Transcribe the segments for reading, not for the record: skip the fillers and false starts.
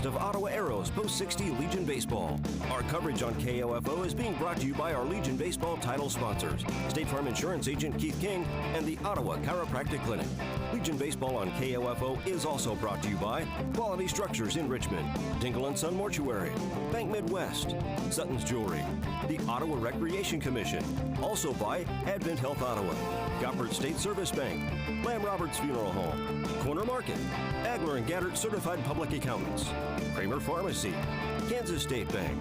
of Ottawa Arrows Post 60 Legion Baseball. Our coverage on KOFO is being brought to you by our Legion Baseball title sponsors, State Farm Insurance Agent Keith King and the Ottawa Chiropractic Clinic. Legion Baseball on KOFO is also brought to you by Quality Structures in Richmond, Dingle & Son Mortuary, Bank Midwest, Sutton's Jewelry, the Ottawa Recreation Commission, also by Advent Health Ottawa, Goppert State Service Bank, Lamb Roberts Funeral Home, Corner Market, Agler and Gaddert Certified Public Accountants, Kramer Pharmacy, Kansas State Bank,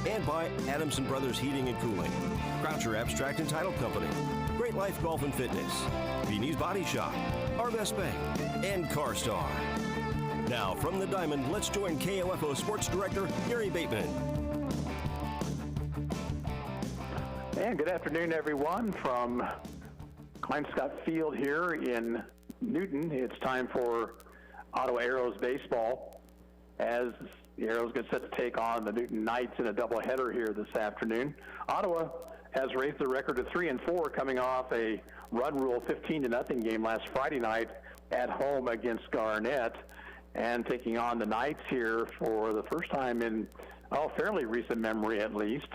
and by Adamson Brothers Heating and Cooling, Croucher Abstract and Title Company, Great Life Golf and Fitness, Beanie's Body Shop, Arvest Bank, and CarStar. Now, from the Diamond, let's join KOFO Sports Director Gary Bateman. And good afternoon, everyone, from Klein Scott Field here in Newton. It's time for Ottawa Arrows baseball as the Arrows get set to take on the Newton Knights in a doubleheader here this afternoon. Ottawa has raised the record to 3-4, coming off a run rule 15-0 game last Friday night at home against Garnett, and taking on the Knights here for the first time in fairly recent memory, at least.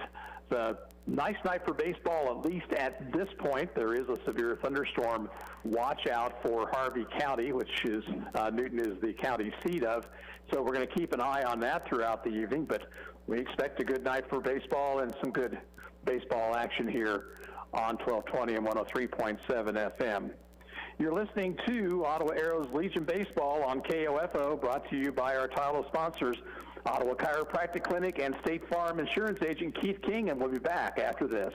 It's a nice night for baseball, at least at this point. There is a severe thunderstorm watch out for Harvey County, which is Newton is the county seat of. So we're going to keep an eye on that throughout the evening, but we expect a good night for baseball and some good baseball action here on 1220 and 103.7 FM. You're listening to Ottawa Arrows Legion Baseball on KOFO, brought to you by our title sponsors, Ottawa Chiropractic Clinic and State Farm Insurance Agent Keith King, and we'll be back after this.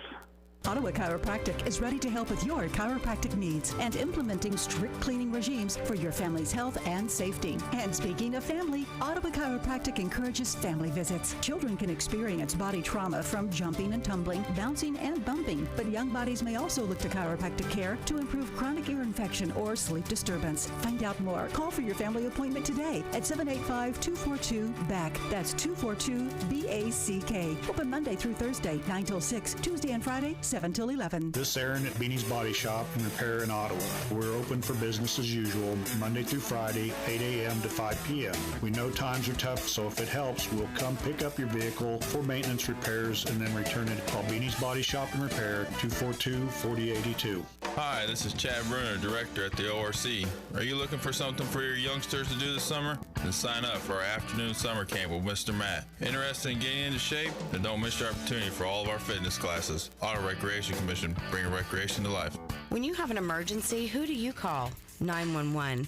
Ottawa Chiropractic is ready to help with your chiropractic needs and implementing strict cleaning regimes for your family's health and safety. And speaking of family, Ottawa Chiropractic encourages family visits. Children can experience body trauma from jumping and tumbling, bouncing and bumping, but young bodies may also look to chiropractic care to improve chronic ear infection or sleep disturbance. Find out more. Call for your family appointment today at 785-242-BACK. That's 242-BACK. Open Monday through Thursday, 9 till 6, Tuesday and Friday, 7 till 11. This is Aaron at Beanie's Body Shop and Repair in Ottawa. We're open for business as usual, Monday through Friday, 8 a.m. to 5 p.m. We know times are tough, so if it helps, we'll come pick up your vehicle for maintenance repairs and then return it. Call Beanie's Body Shop and Repair, 242-4082. Hi, this is Chad Bruner, Director at the ORC. Are you looking for something for your youngsters to do this summer? Then sign up for our afternoon summer camp with Mr. Matt. Interested in getting into shape? Then don't miss your opportunity for all of our fitness classes. Auto Recreation Commission, bringing recreation to life. When you have an emergency, who do you call? 911.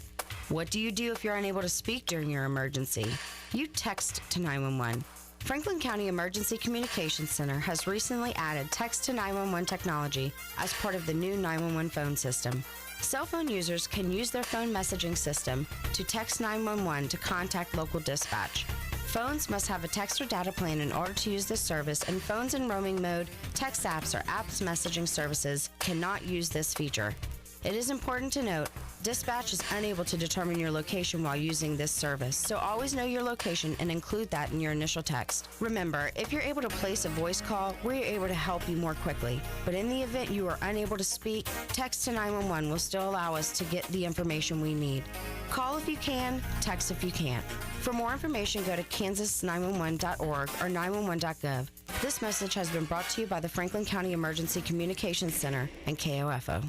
What do you do if you're unable to speak during your emergency? You text to 911. Franklin County Emergency Communications Center has recently added text to 911 technology as part of the new 911 phone system. Cell phone users can use their phone messaging system to text 911 to contact local dispatch. Phones must have a text or data plan in order to use this service, and phones in roaming mode, text apps, or apps messaging services cannot use this feature. It is important to note, dispatch is unable to determine your location while using this service, so always know your location and include that in your initial text. Remember, if you're able to place a voice call, we're able to help you more quickly. But in the event you are unable to speak, text to 911 will still allow us to get the information we need. Call if you can, text if you can't. For more information, go to kansas911.org or 911.gov. This message has been brought to you by the Franklin County Emergency Communications Center and KOFO.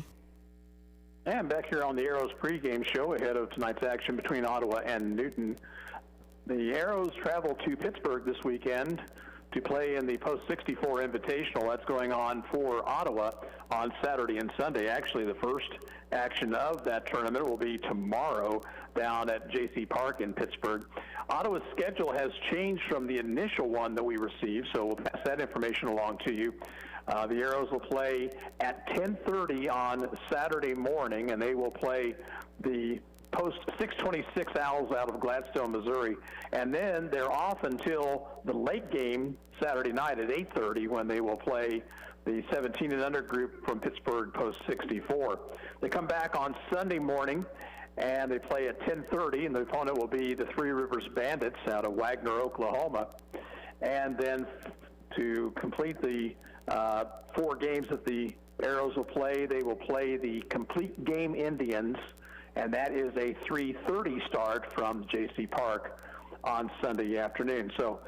And back here on the Arrows pregame show ahead of tonight's action between Ottawa and Newton. The Arrows travel to Pittsburgh this weekend to play in the Post-64 Invitational. That's going on for Ottawa on Saturday and Sunday. Actually, the first action of that tournament will be tomorrow down at J.C. Park in Pittsburgh. Ottawa's schedule has changed from the initial one that we received, so we'll pass that information along to you. The Arrows will play at 10:30 on Saturday morning, and they will play the Post 626 Owls out of Gladstone, Missouri. And then they're off until the late game Saturday night at 8:30 when they will play the 17 and under group from Pittsburgh Post 64. They come back on Sunday morning and they play at 10:30, and the opponent will be the Three Rivers Bandits out of Wagner, Oklahoma. And then to complete the 4 games that the Arrows will play, they will play the Complete Game Indians, and that is a 3:30 start from J.C. Park on Sunday afternoon. So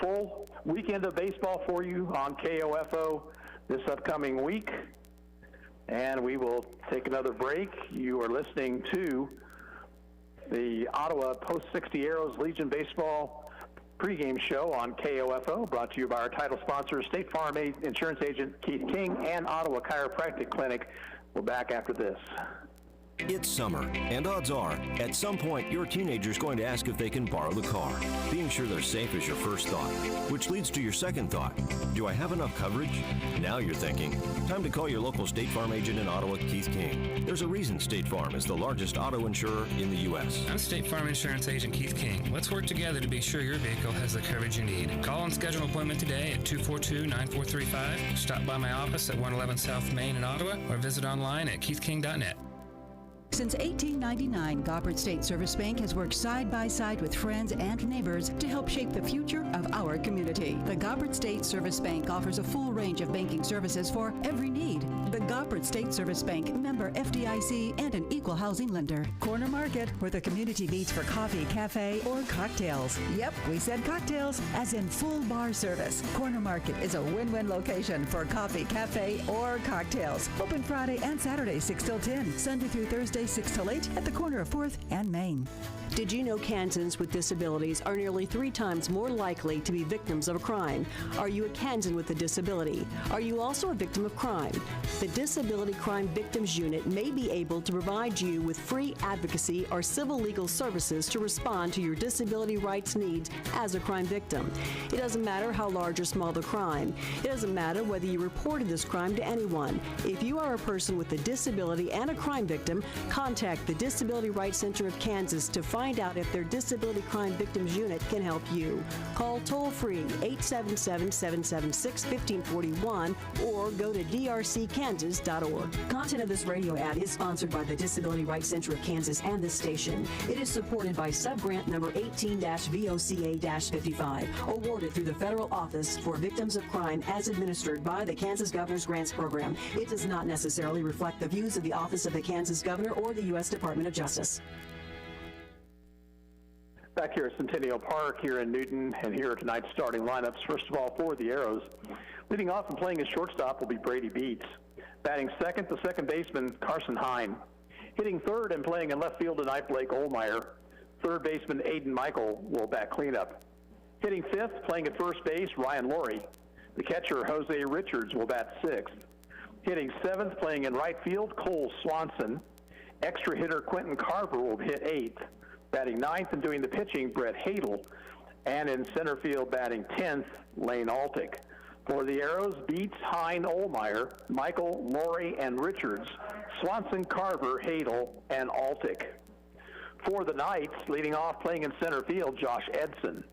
full weekend of baseball for you on KOFO this upcoming week. And we will take another break. You are listening to the Ottawa Post-60 Arrows Legion Baseball pregame show on KOFO, brought to you by our title sponsors, State Farm Insurance Agent Keith King and Ottawa Chiropractic Clinic. We're back after this. It's summer, and odds are, at some point, your teenager's going to ask if they can borrow the car. Being sure they're safe is your first thought, which leads to your second thought. Do I have enough coverage? Now you're thinking, time to call your local State Farm agent in Ottawa, Keith King. There's a reason State Farm is the largest auto insurer in the U.S. I'm State Farm Insurance Agent Keith King. Let's work together to be sure your vehicle has the coverage you need. Call and schedule an appointment today at 242-9435. Stop by my office at 111 South Main in Ottawa, or visit online at keithking.net. Since 1899, Goppert State Service Bank has worked side by side with friends and neighbors to help shape the future of our community. The Goppert State Service Bank offers a full range of banking services for every need. The Goppert State Service Bank, member FDIC, and an equal housing lender. Corner Market, where the community meets for coffee, cafe, or cocktails. Yep, we said cocktails, as in full bar service. Corner Market is a win-win location for coffee, cafe, or cocktails. Open Friday and Saturday, 6 till 10. Sunday through Thursday, 6 till 8 at the corner of 4th and Main. Did you know Kansans with disabilities are nearly 3 times more likely to be victims of a crime? Are you a Kansan with a disability? Are you also a victim of crime? The Disability Crime Victims Unit may be able to provide you with free advocacy or civil legal services to respond to your disability rights needs as a crime victim. It doesn't matter how large or small the crime. It doesn't matter whether you reported this crime to anyone. If you are a person with a disability and a crime victim, contact the Disability Rights Center of Kansas to find out if their Disability Crime Victims Unit can help you. Call toll-free 877-776-1541 or go to drckansas.org. Content of this radio ad is sponsored by the Disability Rights Center of Kansas and this station. It is supported by subgrant number 18-VOCA-55, awarded through the Federal Office for Victims of Crime as administered by the Kansas Governor's Grants Program. It does not necessarily reflect the views of the Office of the Kansas Governor or the U.S. Department of Justice. Back here at Centennial Park here in Newton, and here are tonight's starting lineups. First of all, for the Arrows, leading off and playing as shortstop will be Brady Beats. Batting second, the second baseman, Carson Hine. Hitting third and playing in left field tonight, Blake Olmeyer. Third baseman, Aiden Michael, will bat cleanup. Hitting fifth, playing at first base, Ryan Laurie. The catcher, Jose Richards, will bat sixth. Hitting seventh, playing in right field, Cole Swanson. Extra hitter, Quentin Carver, will hit eighth. Batting ninth and doing the pitching, Brett Hadel. And in center field, batting 10th, Lane Altick. For the Arrows, Beats, Hine, Olmeyer, Michael, Laurie, and Richards, Swanson, Carver, Hadel, and Altick. For the Knights, leading off, playing in center field, Josh Edson.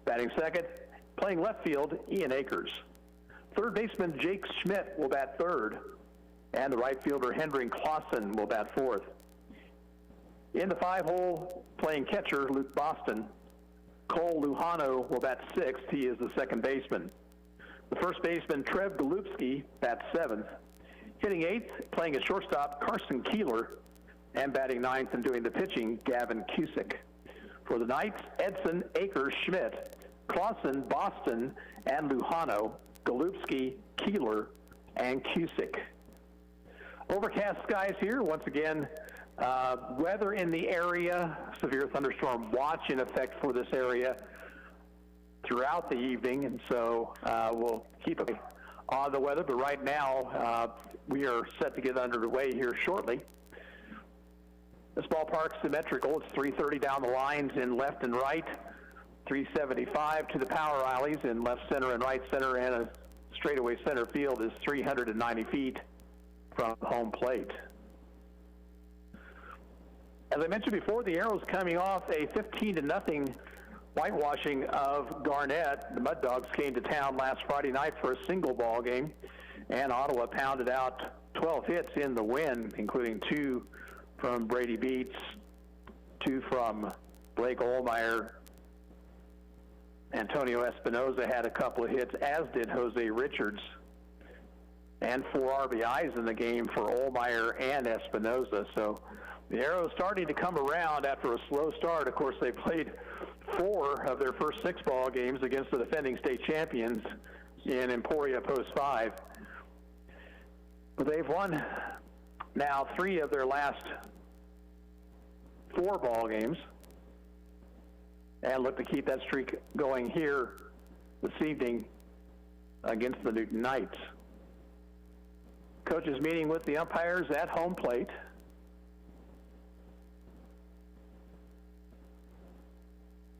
Batting second, playing left field, Ian Akers. Third baseman, Jake Schmidt, will bat third. And the right fielder, Hendrik Clausen, will bat fourth. In the 5-hole, playing catcher, Luke Boston. Cole Luhano will bat sixth. He is the second baseman. The first baseman, Trev Golubsky, bats seventh. Hitting eighth, playing at shortstop, Carson Keeler. And batting ninth and doing the pitching, Gavin Cusick. For the Knights, Edson, Akers, Schmidt, Clausen, Boston, and Luhano, Golubsky, Keeler, and Cusick. Overcast skies here. Once again, weather in the area, severe thunderstorm watch in effect for this area throughout the evening, and so we'll keep it on the weather. But right now, we are set to get underway here shortly. This ballpark's symmetrical. It's 330 down the lines in left and right, 375 to the power alleys in left center and right center, and a straightaway center field is 390 feet from home plate. As I mentioned before, the Arrows coming off a 15-0 whitewashing of Garnett. The Mud Dogs came to town last Friday night for a single ball game, and Ottawa pounded out 12 hits in the win, including 2 from Brady Beats, 2 from Blake Olmeyer. Antonio Espinoza had a couple of hits, as did Jose Richards, and 4 RBIs in the game for Olmeyer and Espinoza. So the Arrows starting to come around after a slow start. Of course, they played 4 of their first 6 ball games against the defending state champions in Emporia Post 5. But they've won now 3 of their last 4 ball games and look to keep that streak going here this evening against the Newton Knights. Coaches meeting with the umpires at home plate.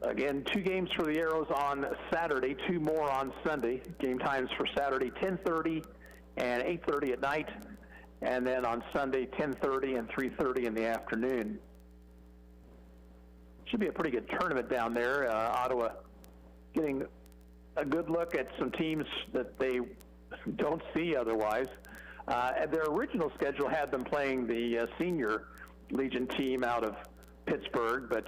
Again, 2 games for the Arrows on Saturday, 2 more on Sunday. Game times for Saturday, 10:30 and 8:30 at night, and then on Sunday, 10:30 and 3:30 in the afternoon. Should be a pretty good tournament down there. Ottawa getting a good look at some teams that they don't see otherwise. Their original schedule had them playing the senior Legion team out of Pittsburgh, but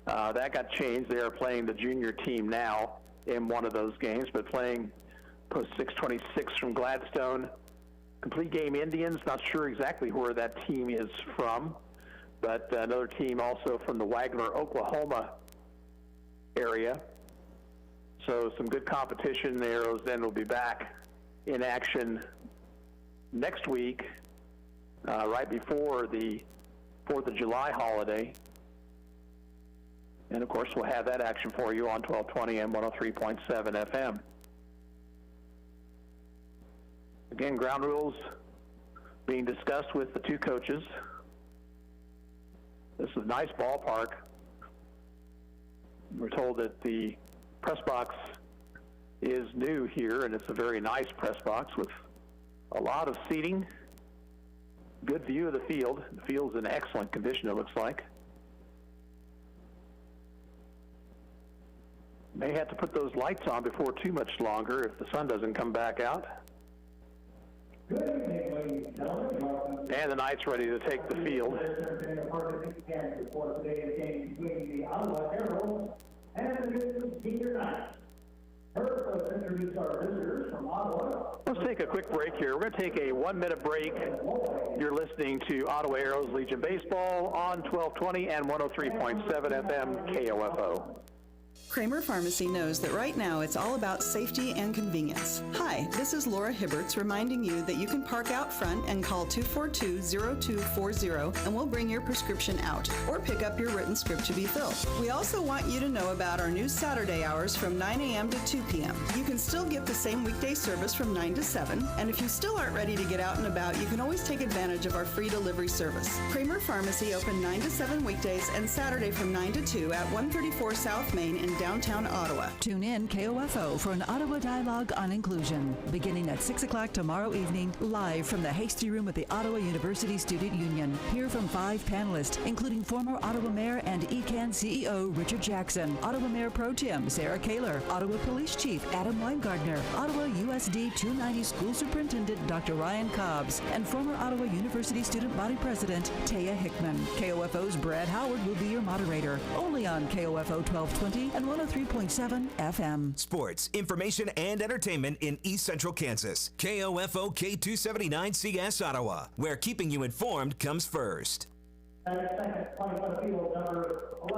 that got changed. They are playing the junior team now in one of those games, but playing post 626 from Gladstone. Complete Game Indians, not sure exactly where that team is from, but another team also from the Wagner, Oklahoma area. So some good competition. The Arrows then will be back in action next week, right before the 4th of July holiday. And of course, we'll have that action for you on 1220 and 103.7 FM. Again, ground rules being discussed with the 2 coaches. This is a nice ballpark. We're told that the press box is new here, and it's a very nice press box with a lot of seating, good view of the field. The field's in excellent condition, it looks like. May have to put those lights on before too much longer if the sun doesn't come back out. And the Knights ready to take the field. Let's take a quick break here. We're going to take a 1-minute break. You're listening to Ottawa Arrows Legion Baseball on 1220 and 103.7 FM KOFO. Kramer Pharmacy knows that right now it's all about safety and convenience. Hi, this is Laura Hibberts reminding you that you can park out front and call 242-0240 and we'll bring your prescription out or pick up your written script to be filled. We also want you to know about our new Saturday hours from 9 a.m. to 2 p.m. You can still get the same weekday service from 9 to 7, and if you still aren't ready to get out and about, you can always take advantage of our free delivery service. Kramer Pharmacy open 9 to 7 weekdays and Saturday from 9 to 2 at 134 South Main in downtown Ottawa. Tune in KOFO for an Ottawa Dialogue on Inclusion, beginning at 6 o'clock tomorrow evening, live from the Hasty Room at the Ottawa University Student Union. Hear from 5 panelists, including former Ottawa Mayor and ECAN CEO Richard Jackson, Ottawa Mayor Pro Tem Sarah Kaler, Ottawa Police Chief Adam Weingardner, Ottawa USD 290 School Superintendent Dr. Ryan Cobbs, and former Ottawa University Student Body President Taya Hickman. KOFO's Brad Howard will be your moderator, only on KOFO 1220 and 103.7 FM. Sports, information, and entertainment in East Central Kansas. KOFO K279CS Ottawa, where keeping you informed comes first.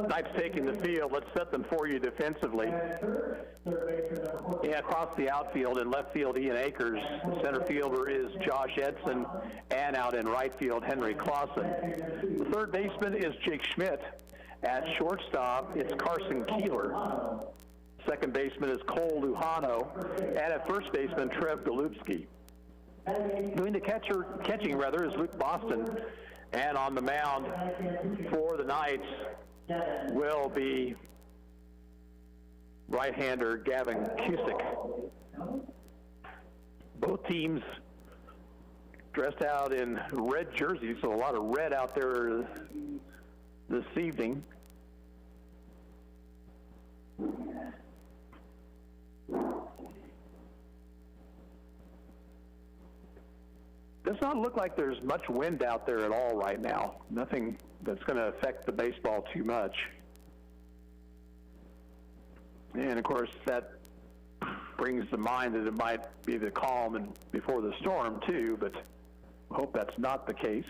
Knights taking the field. Let's set them for you defensively. Yeah, across the outfield in left field, Ian Akers. Center fielder is Josh Edson, and out in right field, Henry Clausen. The third baseman is Jake Schmidt. At shortstop, it's Carson Keeler. Second baseman is Cole Luhano. And at first baseman, Trev Golubsky. Doing the catching is Luke Boston. And on the mound for the Knights will be right-hander Gavin Cusick. Both teams dressed out in red jerseys, so a lot of red out there this evening. Does not look like there's much wind out there at all right now. Nothing that's going to affect the baseball too much. And of course, that brings to mind that it might be the calm and before the storm too, but I hope that's not the case.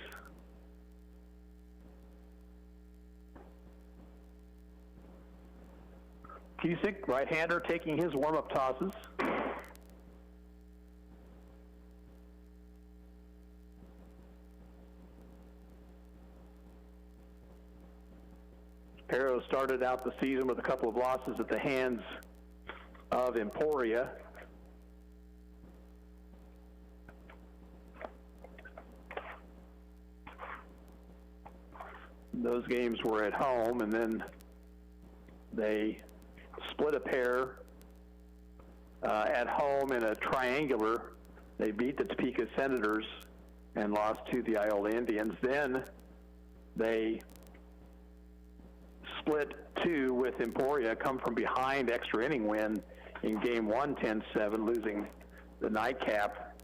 Cusick, right-hander, taking his warm-up tosses. Perro started out the season with a couple of losses at the hands of Emporia. Those games were at home, and then they split a pair at home in a triangular. They beat the Topeka Senators and lost to the Iola Indians. Then they split two with Emporia, come from behind extra inning win in game one, 10-7, losing the nightcap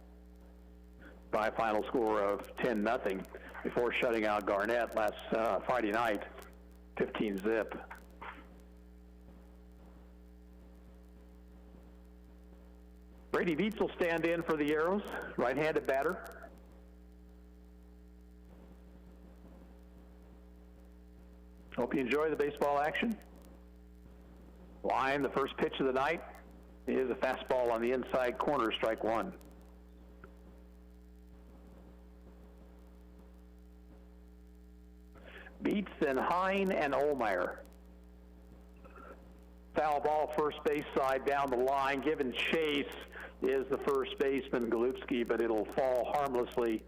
by a final score of 10-0 before shutting out Garnett last Friday night, 15-zip. Brady Beets will stand in for the Arrows, right-handed batter. Hope you enjoy the baseball action. Line, the first pitch of the night is a fastball on the inside corner, strike one. Beets, then Hine and Olmeyer. Foul ball, first base side down the line. Given chase is the first baseman, Golubski, but it'll fall harmlessly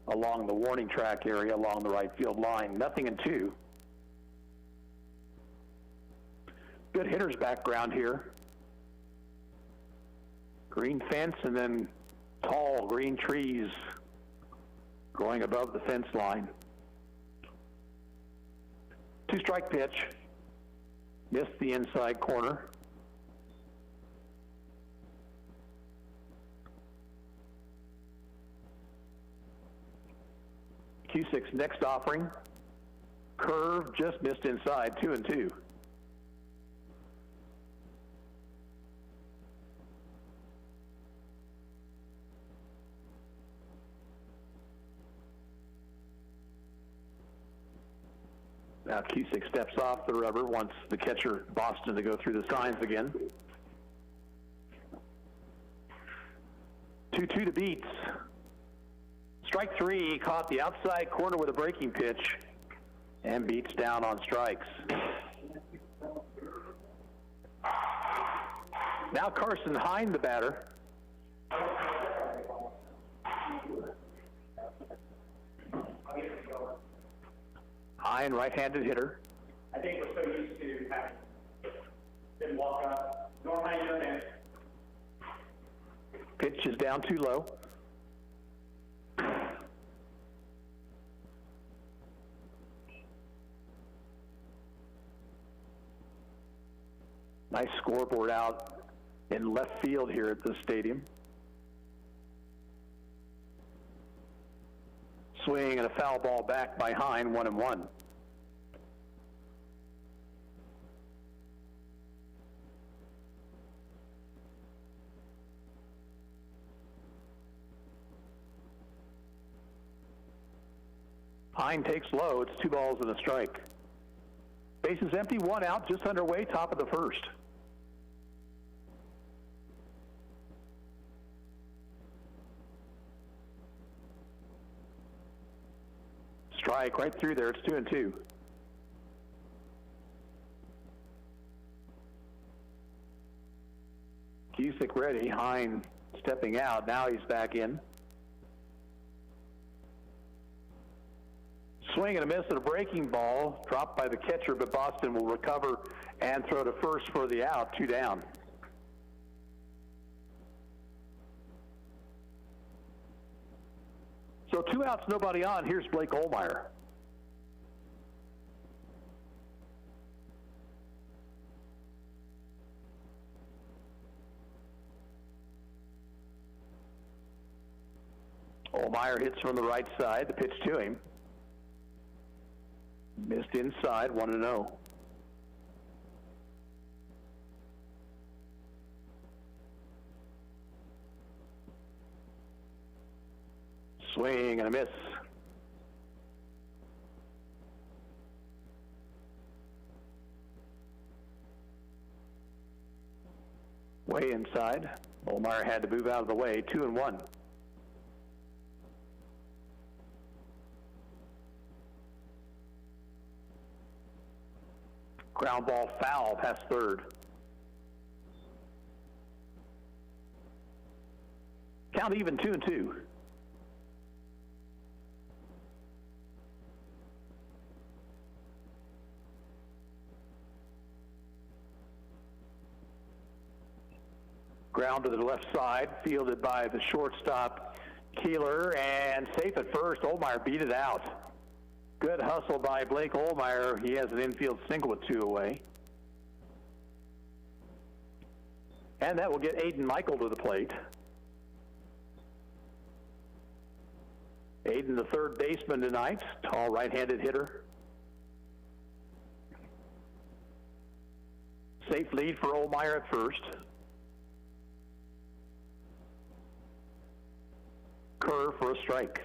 along the warning track area along the right field line. 0-2. Good hitter's background here. Green fence and then tall green trees growing above the fence line. Two-strike pitch. Missed the inside corner. Cusick's next offering. Curve, just missed inside, 2-2. Now Cusick steps off the rubber, wants the catcher, Boston, to go through the signs again. 2-2 to Beets. Strike three, he caught the outside corner with a breaking pitch, and Beets down on strikes. Now Carson Hine, the batter. Hine, right-handed hitter. I think we're so used to having them walk up. Normally, you're in. Pitch is down too low. Nice scoreboard out in left field here at the stadium. Swing and a foul ball back by Hine, 1-1. Hine takes low. It's 2 balls and a strike. Bases empty, 1 out, just underway, top of the first. Strike right through there. It's 2-2. Cusick ready. Hine stepping out. Now he's back in. Swing and a miss at a breaking ball, dropped by the catcher, but Boston will recover and throw to first for the out, 2 down. So 2 outs, nobody on. Here's Blake Olmeyer. Olmeyer hits from the right side. The pitch to him. Missed inside, 1-0. Swing and a miss. Way inside. Olmeyer had to move out of the way. 2-1. Ground ball foul past third. Count even 2-2. Ground to the left side, fielded by the shortstop Keeler, and safe at first. Olmeyer beat it out. Good hustle by Blake Olmeyer. He has an infield single with 2 away. And that will get Aiden Michael to the plate. Aiden, the third baseman tonight, tall right-handed hitter. Safe lead for Olmeyer at first. Curve for a strike.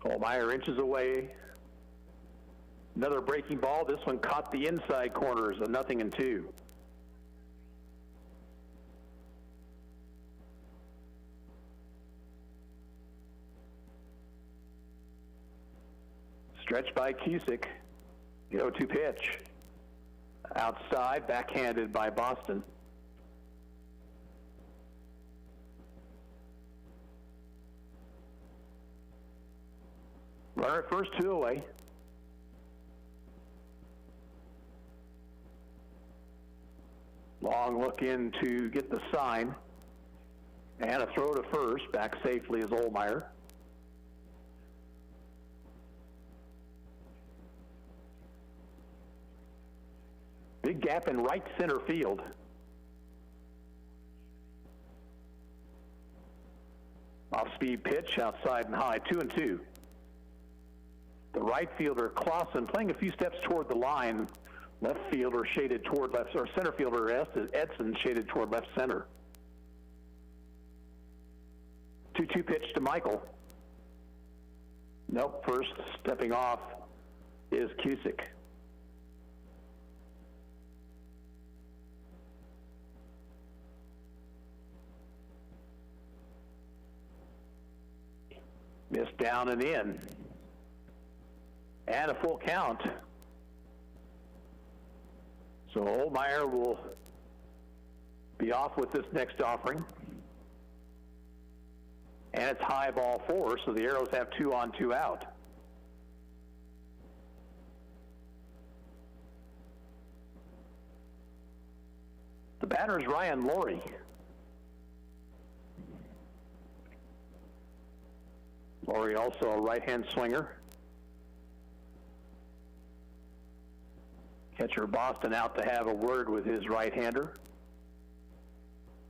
Olmeyer inches away. Another breaking ball. This one caught the inside corners, a 0-2. Stretched by Cusick. The 0-2 pitch. Outside, backhanded by Boston. Runner at first, 2 away. Long look in to get the sign. And a throw to first. Back safely is Olmeyer. Big gap in right center field. Off-speed pitch, outside and high, 2-2. The right fielder, Clausen, playing a few steps toward the line. Left fielder shaded toward left, or center fielder Edson shaded toward left center. 2-2 pitch to Michael. Nope, first stepping off is Cusick. Missed down and in. And a full count. So Olmeyer will be off with this next offering. And it's high ball 4, so the Arrows have 2 on, 2 out. The batter is Ryan Laurie. Laurie also a right-hand swinger. Catcher Boston out to have a word with his right-hander.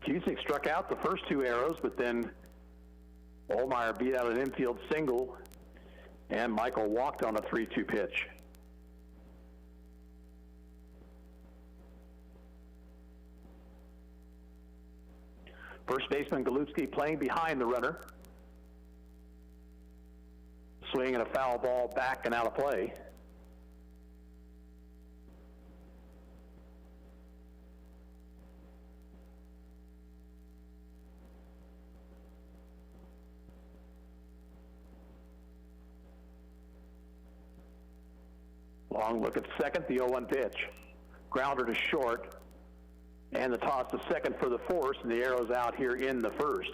Cusick struck out the first 2 arrows, but then Olmeyer beat out an infield single, and Michael walked on a 3-2 pitch. First baseman Galutski playing behind the runner. Swinging a foul ball back and out of play. Long look at second, the 0-1 pitch. Grounder to short, and the toss to second for the force, and the Arrows out here in the first.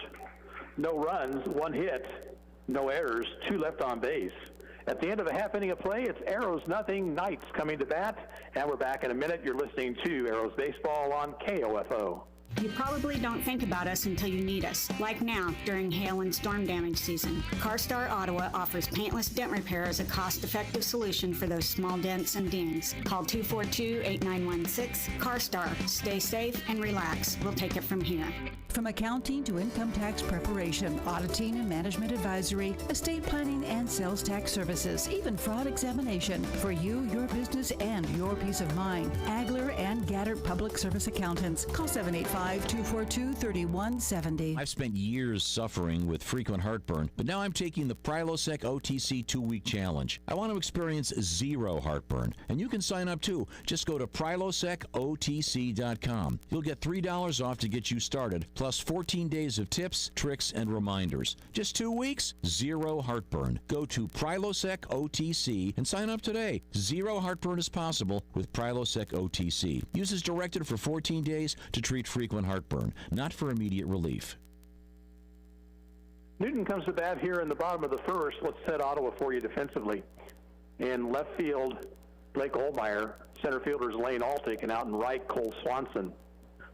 No runs, 1 hit, no errors, 2 left on base. At the end of a half inning of play, it's Arrows nothing, Knights coming to bat, and we're back in a minute. You're listening to Arrows Baseball on KOFO. You probably don't think about us until you need us, like now during hail and storm damage season. CarStar Ottawa offers paintless dent repair as a cost-effective solution for those small dents and dings. Call 242-8916. CarStar. Stay safe and relax. We'll take it from here. From accounting to income tax preparation, auditing and management advisory, estate planning and sales tax services, even fraud examination. For you, your business, and your peace of mind. Agler and Gaddard Public Service Accountants. Call 785-242-3170. I've spent years suffering with frequent heartburn, but now I'm taking the Prilosec OTC 2-week challenge. I want to experience zero heartburn, and you can sign up too. Just go to prilosecotc.com. You'll get $3 off to get you started, plus 14 days of tips, tricks, and reminders. Just 2 weeks, zero heartburn. Go to Prilosec OTC and sign up today. Zero heartburn is possible with Prilosec OTC. Use as directed for 14 days to treat frequent heartburn, not for immediate relief. Newton comes to bat here in the bottom of the first. Let's set Ottawa for you defensively. In left field, Blake Olmeyer. Center fielder is Lane Altick, and out in right, Cole Swanson.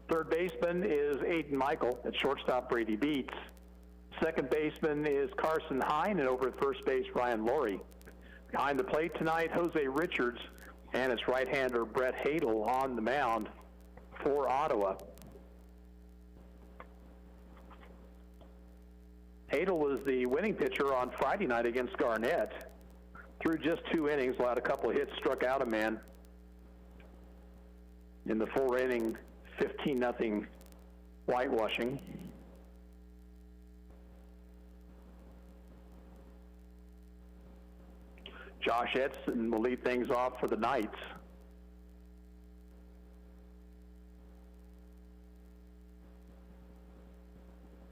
Third baseman is Aiden Michael. At shortstop, Brady Beats. Second baseman is Carson Hine, and over at first base, Ryan Laurie. Behind the plate tonight, Jose Richards, and its right-hander, Brett Hadel, on the mound for Ottawa. Hadel was the winning pitcher on Friday night against Garnett. Through just 2 innings, allowed a couple of hits, struck out a man. In the 4-inning, 15-0 whitewashing. Josh Edson will lead things off for the Knights.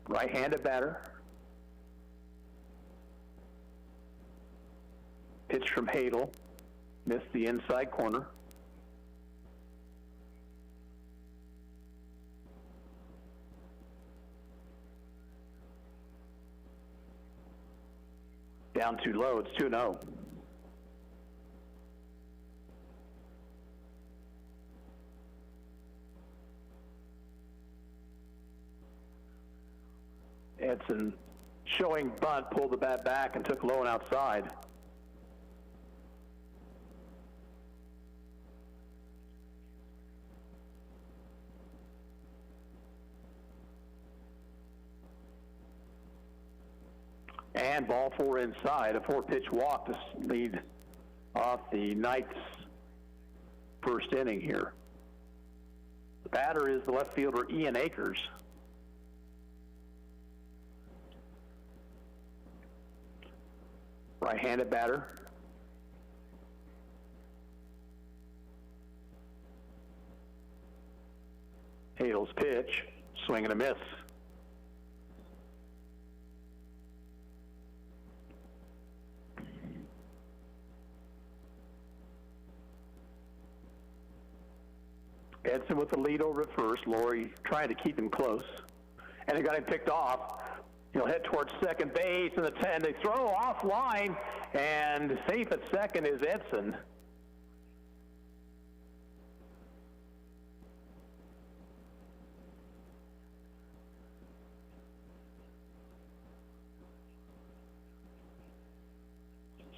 Right-handed batter. Pitch from Hadel. Missed the inside corner. Down too low. It's 2-0. Edson showing bunt, pulled the bat back and took low and outside. And ball 4 inside, a 4-pitch walk to lead off the Knights' first inning here. The batter is the left fielder Ian Akers. Right-handed batter. Hadel's pitch, swing and a miss. Edson with the lead over at first. Laurie trying to keep him close. And they got him picked off. He'll head towards second base, and they throw offline, and safe at second is Edson.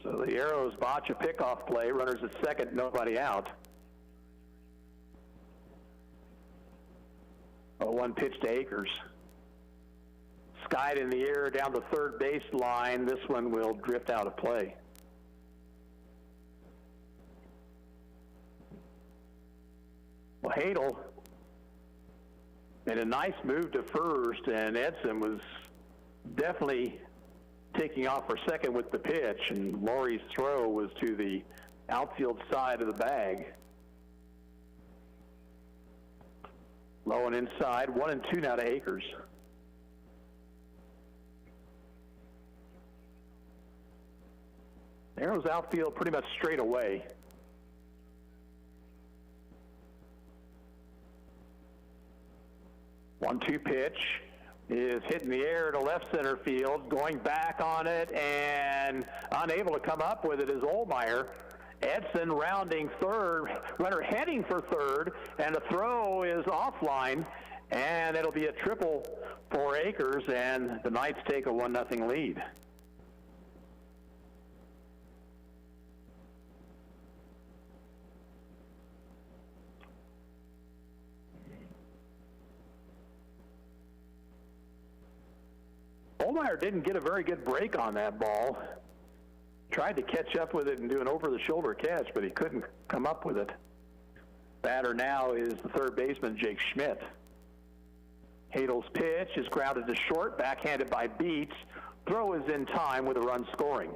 So the Arrows botch a pickoff play. Runners at second, nobody out. 0-1 pitch to Akers. Skied in the air down the third base line. This one will drift out of play. Well, Hadel made a nice move to first, and Edson was definitely taking off for second with the pitch, and Laurie's throw was to the outfield side of the bag. Low and inside, 1-2 now to Akers. Arrows outfield pretty much straight away. One-two pitch is hitting the air to left center field, going back on it and unable to come up with it is Olmeyer. Edson rounding third, runner heading for third, and the throw is offline, and it'll be a triple for Akers, and the Knights take a 1-0 lead. Ohlmeyer didn't get a very good break on that ball. Tried to catch up with it and do an over-the-shoulder catch, but he couldn't come up with it. Batter now is the third baseman, Jake Schmidt. Hadel's pitch is grounded to short, backhanded by Beats. Throw is in time with a run scoring.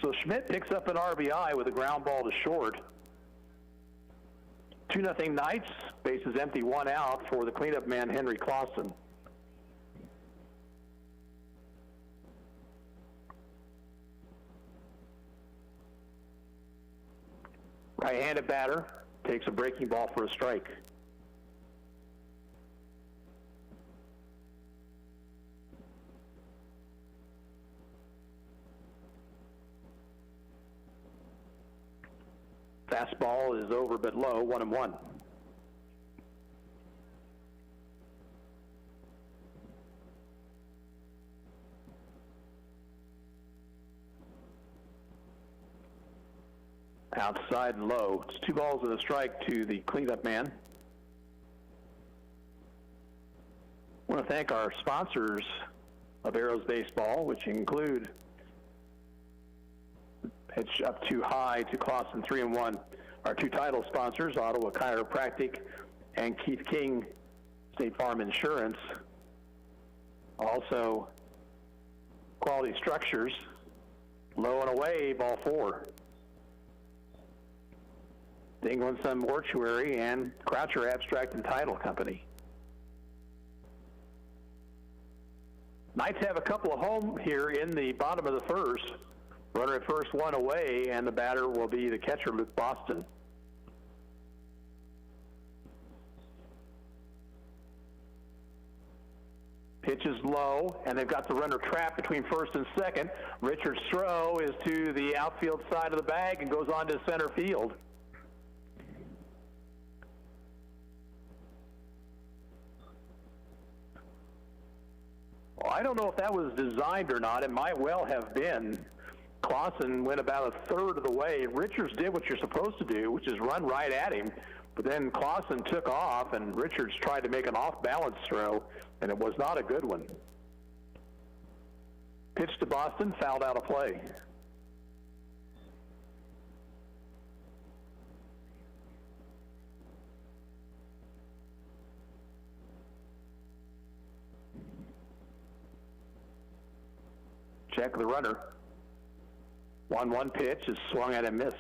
So Schmidt picks up an RBI with a ground ball to short. 2-0 Knights, bases empty, one out for the cleanup man, Henry Clausen. Right-handed batter takes a breaking ball for a strike. Fastball is over but low, 1-1. Outside and low. It's 2 balls and a strike to the cleanup man. I want to thank our sponsors of Arrows Baseball, which include pitch up too high to Clausen 3-1. Our 2 title sponsors, Ottawa Chiropractic and Keith King State Farm Insurance. Also, Quality Structures, low and away, ball 4. England Sun Mortuary and Croucher Abstract and Title Company. Knights have a couple of home here in the bottom of the first. Runner at first, 1 away, and the batter will be the catcher, Luke Boston. Pitch is low, and they've got the runner trapped between first and second. Richard's throw is to the outfield side of the bag and goes on to center field. Well, I don't know if that was designed or not. It might well have been. Clausen went about a third of the way. Richards did what you're supposed to do, which is run right at him. But then Clausen took off, and Richards tried to make an off-balance throw, and it was not a good one. Pitch to Boston, fouled out of play. Check the runner. 1-1 pitch is swung at and missed.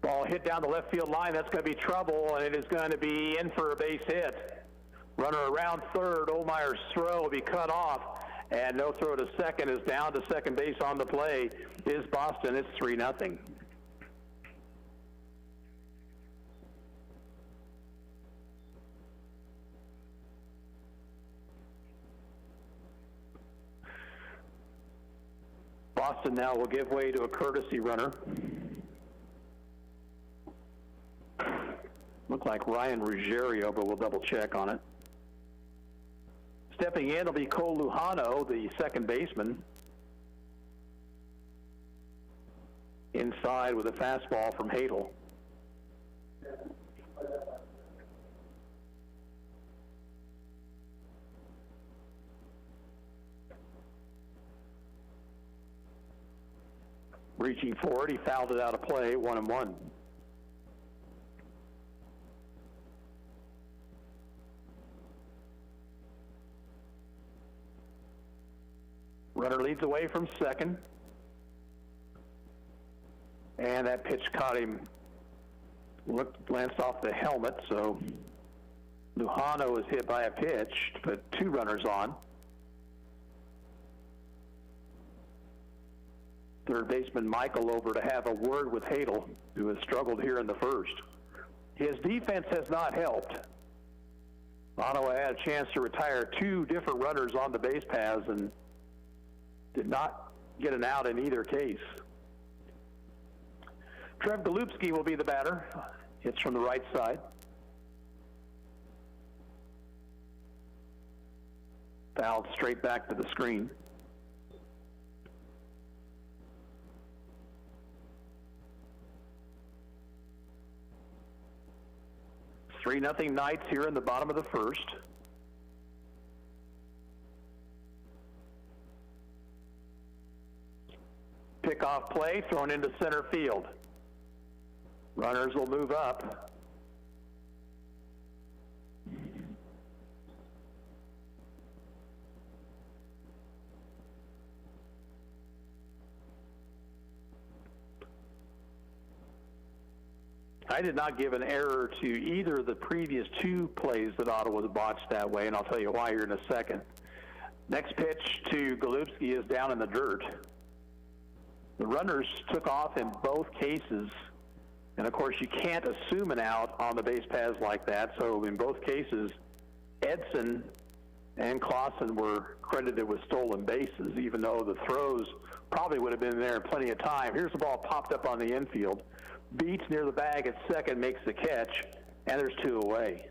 Ball hit down the left field line. That's going to be trouble, and it is going to be in for a base hit. Runner around third. Ohlmeyer's throw will be cut off, and no throw to second is down to second base on the play. Is Boston. It's 3-0. Boston now will give way to a courtesy runner. Look like Ryan Ruggiero, but we'll double check on it. Stepping in will be Cole Lujano, the second baseman. Inside with a fastball from Hadel. Reaching forward, he fouled it out of play, 1-1. Runner leads away from second. And that pitch caught him, glanced off the helmet, so Lujano is hit by a pitch to put 2 runners on. Third baseman Michael over to have a word with Hadel, who has struggled here in the first. His defense has not helped. Ottawa had a chance to retire 2 different runners on the base paths and did not get an out in either case. Trev Golubski will be the batter. Hits from the right side. Fouled straight back to the screen. It's 3-0 Knights here in the bottom of the first. Pickoff play thrown into center field. Runners will move up. I did not give an error to either of the previous two plays that Ottawa botched that way, and I'll tell you why here in a second. Next pitch to Golubski is down in the dirt. The runners took off in both cases, and of course you can't assume an out on the base paths like that, so in both cases, Edson and Clausen were credited with stolen bases, even though the throws probably would have been there in plenty of time. Here's the ball popped up on the infield. Beats near the bag at second, makes the catch, and there's 2 away.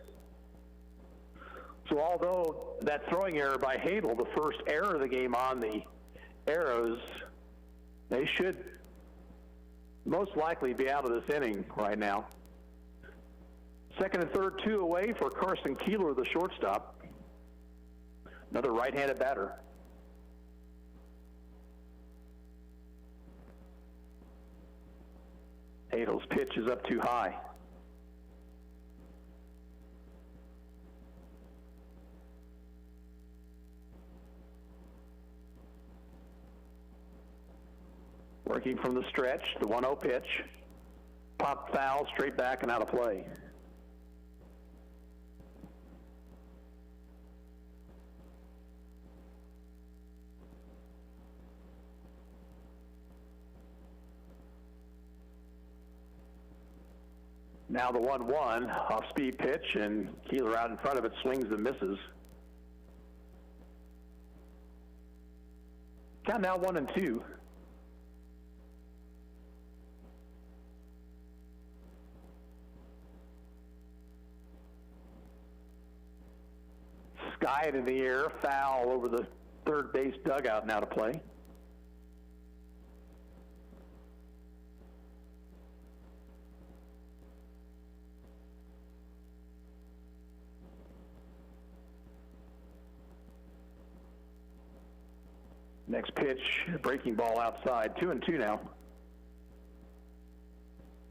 So although that throwing error by Hadel, the first error of the game on the Arrows, they should most likely be out of this inning right now. Second and third, 2 away for Carson Keeler, the shortstop. Another right-handed batter. Hadel's pitch is up too high. Working from the stretch, the 1-0 pitch. Pop foul, straight back and out of play. Now the 1-1, off-speed pitch, and Keeler out in front of it, swings and misses. Count now 1-2. Sky it in the air, foul over the third base dugout, now to play. Next pitch, breaking ball outside, 2-2 now.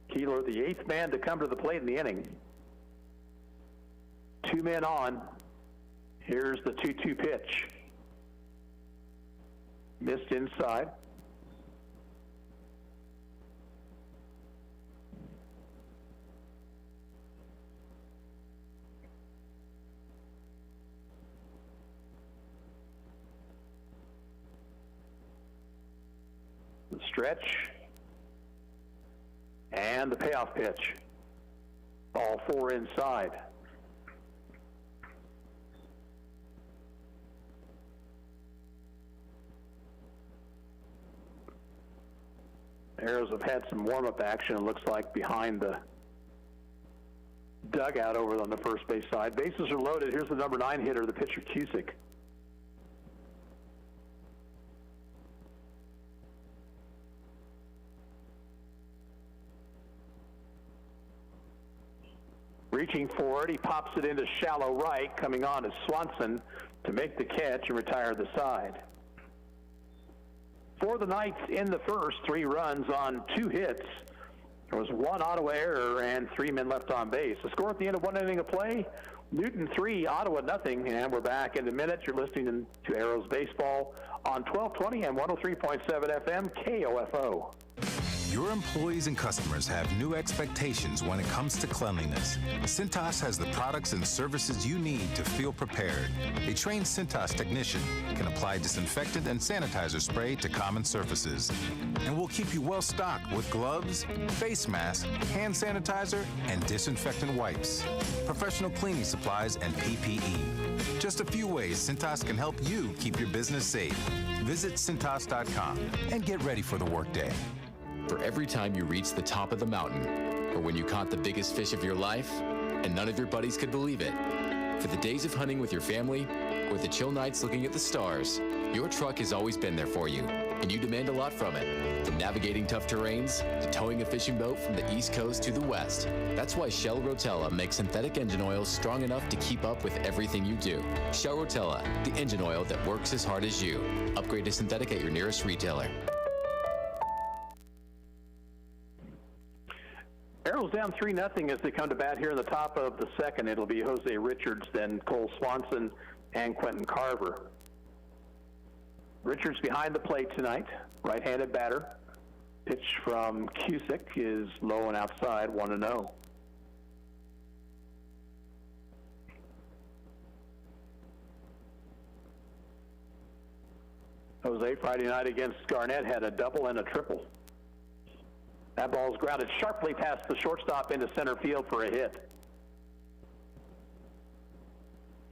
Keeler, the 8th man to come to the plate in the inning. 2 men on. Here's the 2-2 pitch. Missed inside. The stretch. And the payoff pitch. Ball 4 inside. Arrows have had some warm-up action, it looks like, behind the dugout over on the first base side. Bases are loaded. Here's the number 9 hitter, the pitcher, Cusick. Reaching forward, he pops it into shallow right, coming on is Swanson to make the catch and retire the side. For the Knights in the first, 3 runs on 2 hits. There was 1 Ottawa error and 3 men left on base. The score at the end of 1 inning of play, Newton 3, Ottawa nothing, and we're back in a minute. You're listening to Arrows Baseball on 1220 and 103.7 FM KOFO. Your employees and customers have new expectations when it comes to cleanliness. Cintas has the products and services you need to feel prepared. A trained Cintas technician can apply disinfectant and sanitizer spray to common surfaces. And we'll keep you well stocked with gloves, face masks, hand sanitizer, and disinfectant wipes, professional cleaning supplies, and PPE. Just a few ways Cintas can help you keep your business safe. Visit Cintas.com and get ready for the workday. For every time you reached the top of the mountain, or when you caught the biggest fish of your life, and none of your buddies could believe it. For the days of hunting with your family, or the chill nights looking at the stars, your truck has always been there for you, and you demand a lot from it. From navigating tough terrains to towing a fishing boat from the East Coast to the West. That's why Shell Rotella makes synthetic engine oils strong enough to keep up with everything you do. Shell Rotella, the engine oil that works as hard as you. Upgrade to synthetic at your nearest retailer. Arrows down 3-0 as they come to bat here in the top of the second. It'll be Jose Richards, then Cole Swanson, and Quentin Carver. Richards behind the plate tonight, right-handed batter. Pitch from Cusick is low and outside, 1-0. Jose Friday night against Garnett had a double and a triple. That ball is grounded sharply past the shortstop into center field for a hit.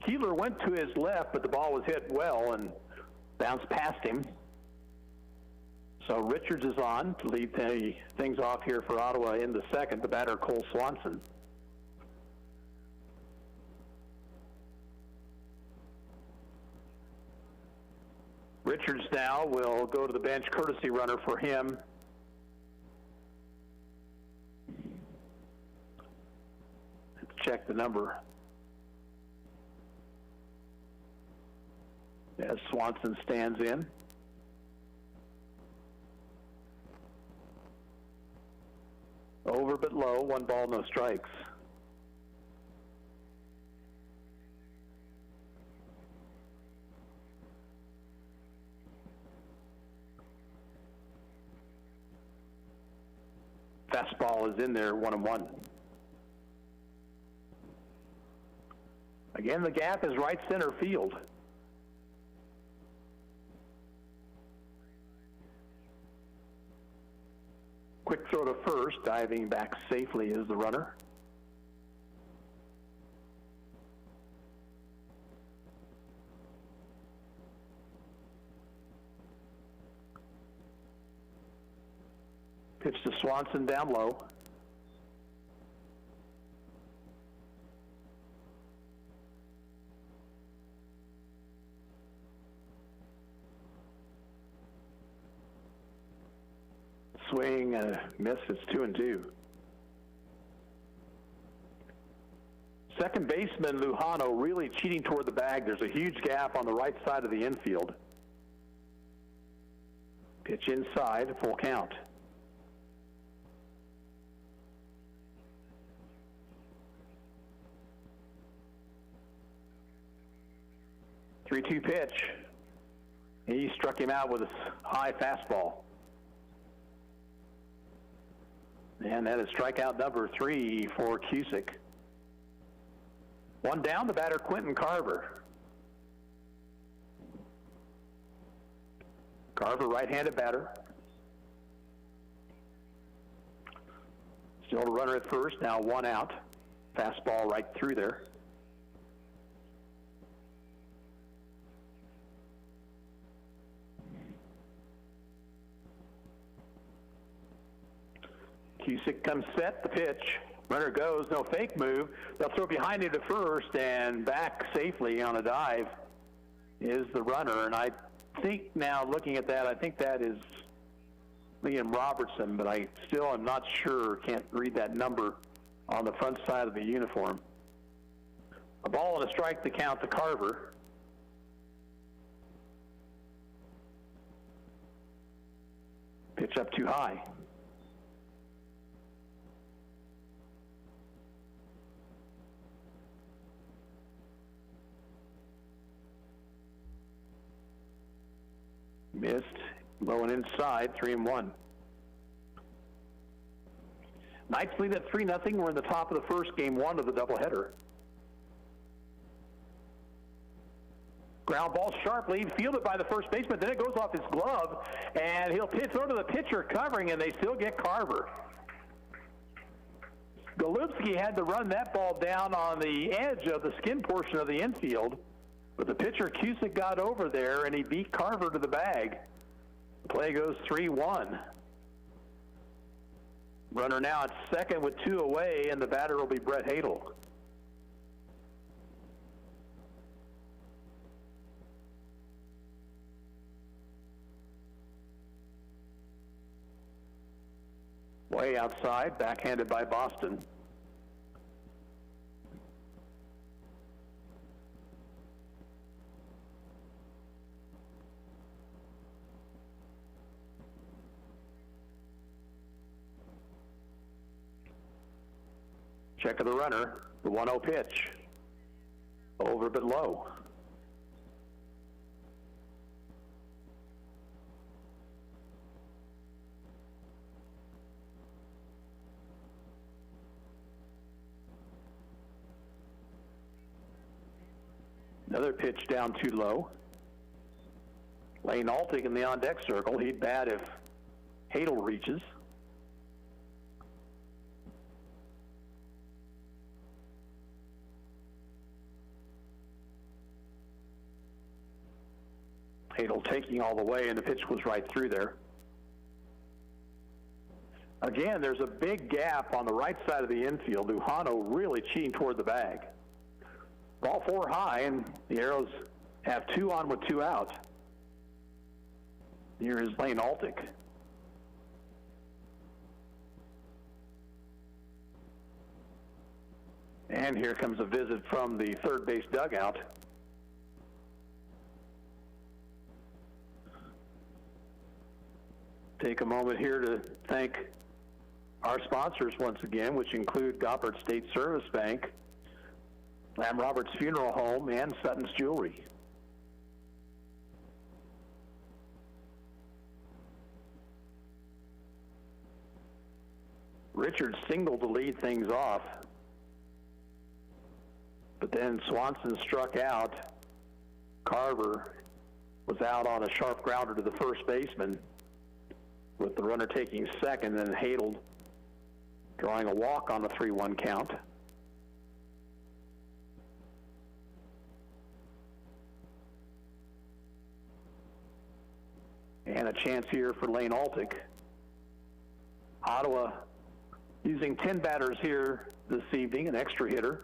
Keeler went to his left, but the ball was hit well and bounced past him. So Richards is on to lead things off here for Ottawa in the second. The batter, Cole Swanson. Richards now will go to the bench, courtesy runner for him. Let's check the number. As Swanson stands in. Over but low, 1 ball, no strikes. Fastball is in there, 1-1. Again, the gap is right center field. Quick throw to first, diving back safely is the runner. Pitch to Swanson down low. Swing and a miss, it's 2-2. Second baseman Lujano really cheating toward the bag. There's a huge gap on the right side of the infield. Pitch inside, full count. Three-two pitch. He struck him out with a high fastball. And that is strikeout number 3 for Cusick. One down, the batter Quentin Carver. Carver, right-handed batter. Still a runner at first, now 1 out. Fastball right through there. Cusick comes set, the pitch. Runner goes, no fake move. They'll throw behind him to first, and back safely on a dive is the runner. And I think now, looking at that, I think that is Liam Robertson, but I still am not sure, can't read that number on the front side of the uniform. A ball and a strike to count to Carver. Pitch up too high. Missed, low and inside, 3-1. Knights lead at 3-0. We're in the top of the first, game 1 of the doubleheader. Ground ball sharply, fielded by the first baseman, then it goes off his glove, and he'll throw to the pitcher covering, and they still get Carver. Golubski had to run that ball down on the edge of the skin portion of the infield. But the pitcher, Cusick, got over there, and he beat Carver to the bag. The play goes 3-1. Runner now at second with 2 away, and the batter will be Brett Hadel. Way outside, backhanded by Boston. Check of the runner, the 1-0 pitch. Over but low. Another pitch down too low. Lane Altig in the on-deck circle. He'd bat if Hadel reaches. Hadel taking all the way, and the pitch was right through there. Again, there's a big gap on the right side of the infield. Uhano really cheating toward the bag. Ball 4 high, and the Arrows have 2 on with 2 out. Here is Lane Altig. And here comes a visit from the third base dugout. Take a moment here to thank our sponsors once again, which include Goppert State Service Bank, Lamb Roberts Funeral Home, and Sutton's Jewelry. Richards singled to lead things off, but then Swanson struck out. Carver was out on a sharp grounder to the first baseman, with the runner taking second, and Hadel drawing a walk on the 3-1 count. And a chance here for Lane Altig. Ottawa using 10 batters here this evening, an extra hitter.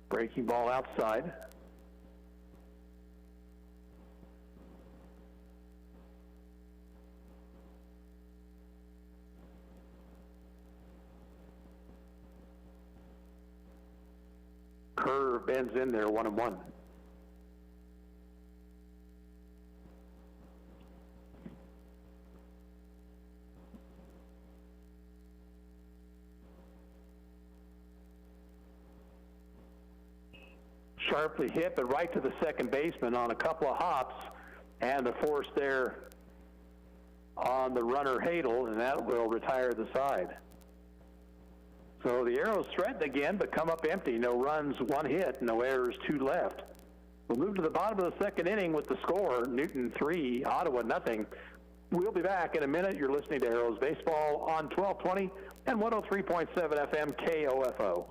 Breaking ball outside. Curve bends in there, 1-1. Sharply hit, but right to the second baseman on a couple of hops, and the force there on the runner Hadel, and that will retire the side. So the Arrows threaten again, but come up empty. No runs, 1 hit, no errors, 2 left. We'll move to the bottom of the second inning with the score, Newton 3, Ottawa nothing. We'll be back in a minute. You're listening to Arrows Baseball on 1220 and 103.7 FM KOFO.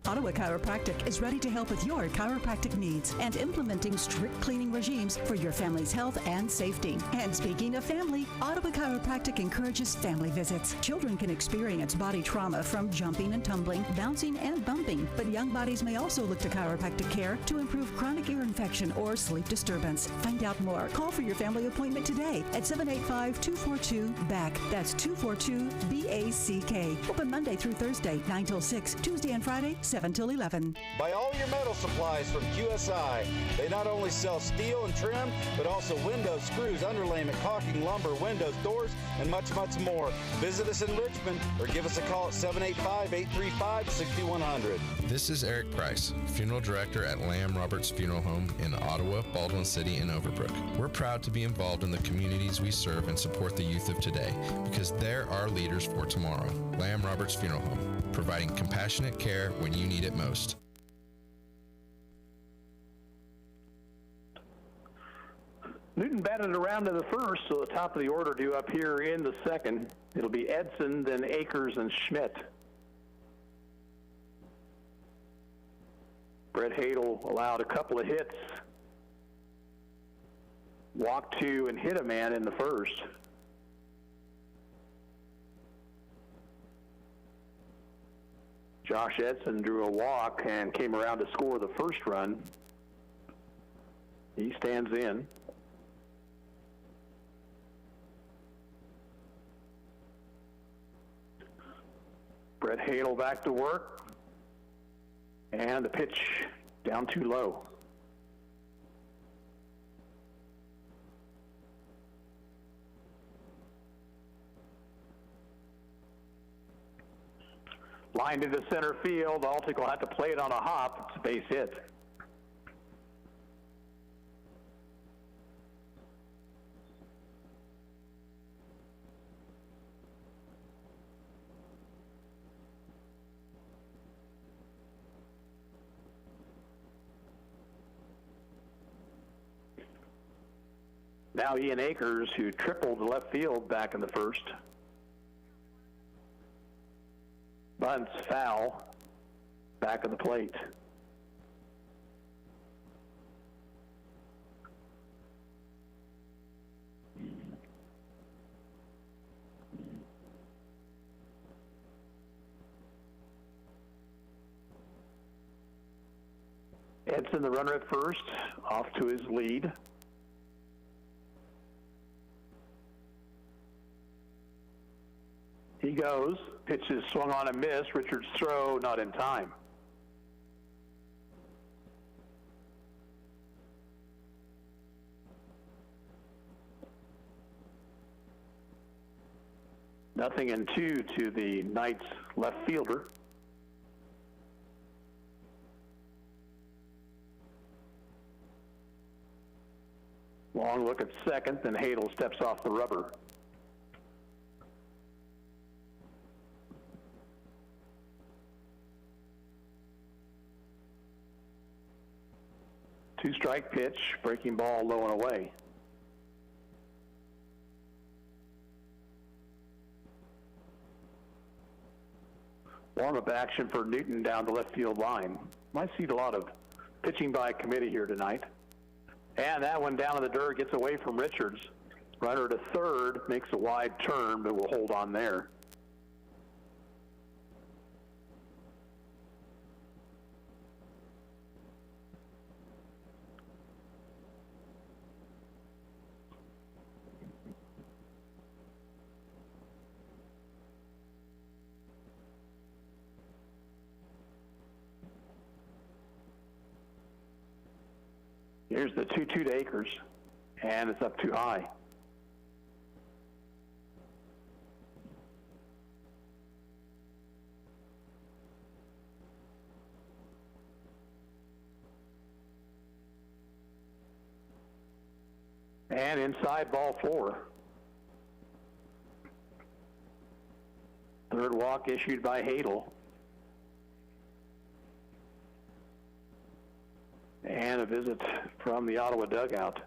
Ottawa Chiropractic is ready to help with your chiropractic needs and implementing strict cleaning regimes for your family's health and safety. And speaking of family, Ottawa Chiropractic encourages family visits. Children can experience body trauma from jumping and tumbling, bouncing and bumping, but young bodies may also look to chiropractic care to improve chronic ear infection or sleep disturbance. Find out more. Call for your family appointment today at 785-242-BACK. That's 242-BACK. Open Monday through Thursday, 9 till 6, Tuesday and Friday, 7 till 11. Buy all your metal supplies from QSI. They not only sell steel and trim, but also windows, screws, underlayment, caulking, lumber, windows, doors, and much, much more. Visit us in Richmond or give us a call at 785-835-6100. This is Eric Price, Funeral Director at Lamb Roberts Funeral Home in Ottawa, Baldwin City, and Overbrook. We're proud to be involved in the communities we serve and support the youth of today because they're our leaders for tomorrow. Lamb Roberts Funeral Home, providing compassionate care when you need it most. Newton batted around to the first, so the top of the order due up here in the second. It'll be Edson, then Akers, and Schmidt. Brett Hadel allowed a couple of hits, walked 2 and hit a man in the first. Josh Edson drew a walk and came around to score the first run. He stands in. Brett Hadel back to work. And the pitch down too low. Lined into center field. Altic will have to play it on a hop. It's a base hit. Now Ian Akers, who tripled left field back in the first. Bunts foul, back of the plate. Edson, the runner at first, off to his lead. He goes. Pitch is swung on and missed. Richards' throw not in time. Nothing in two to the Knights left fielder. Long look at second, then Hadel steps off the rubber. Two-strike pitch, breaking ball low and away. Warm-up action for Newton down the left field line. Might see a lot of pitching by committee here tonight. And that one down in the dirt gets away from Richards. Runner to third, makes a wide turn, but will hold on there. Here's the 2-2 to Akers, and it's up too high. And inside, ball 4. Third walk issued by Hadel. And a visit from the Ottawa dugout.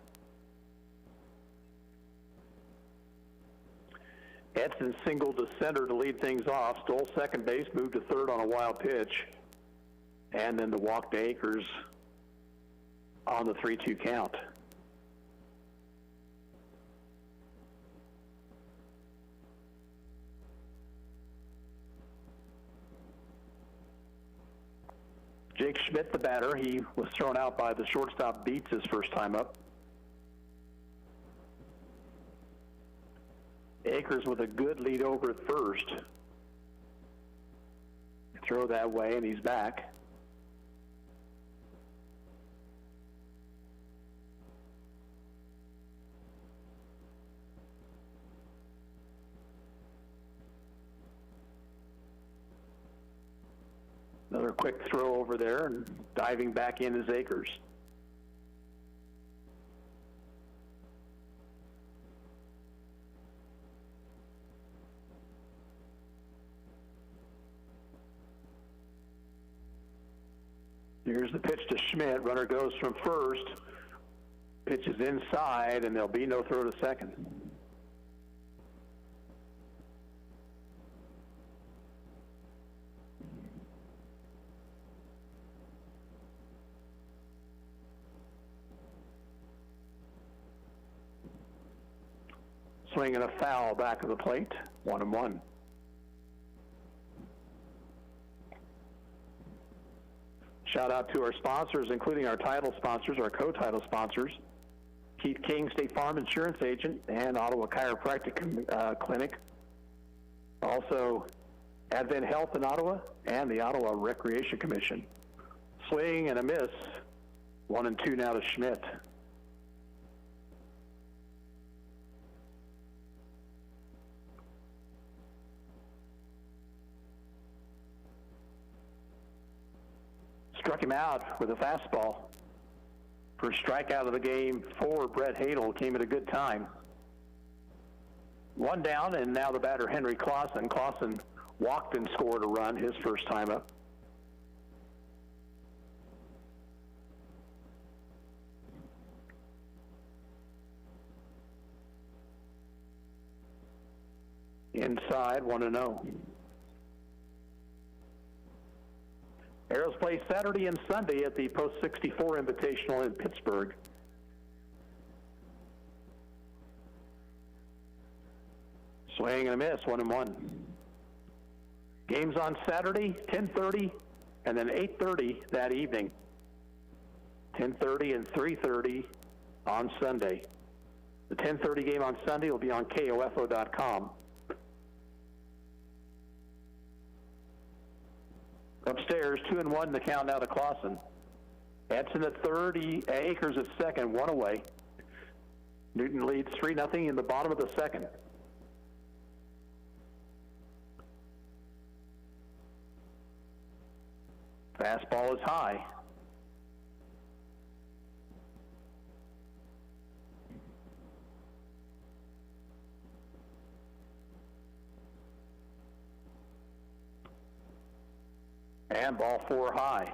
Edson singled to center to lead things off, stole second base, moved to third on a wild pitch, and then the walk to Akers on the 3-2 count. Jake Schmidt, the batter, he was thrown out by the shortstop Beats his first time up. Akers with a good lead over at first. Throw that way, and he's back. Another quick throw over there, and diving back in is Akers. Here's the pitch to Schmidt. Runner goes from first. Pitch is inside, and there'll be no throw to second. Swinging a foul back of the plate, 1-1. Shout out to our sponsors, including our title sponsors, our co-title sponsors, Keith King, State Farm Insurance Agent, and Ottawa Chiropractic Clinic. Also, Advent Health in Ottawa and the Ottawa Recreation Commission. Swing and a miss. 1 and 2 now to Schmidt. Struck him out with a fastball. First strikeout of the game for Brett Hadel came at a good time. 1 down, and now the batter Henry Clausen. Clausen walked and scored a run his first time up. Inside, 1-0. Arrows play Saturday and Sunday at the Post 64 Invitational in Pittsburgh. Swing and a miss, 1-1. Games on Saturday, 10:30, and then 8:30 that evening. 10:30 and 3:30 on Sunday. The 10:30 game on Sunday will be on KOFO.com. Upstairs, 2-1 the count now to Clausen. Edson at third, Akers at second, 1 away. Newton leads 3-0 in the bottom of the second. Fastball is high. And ball 4 high.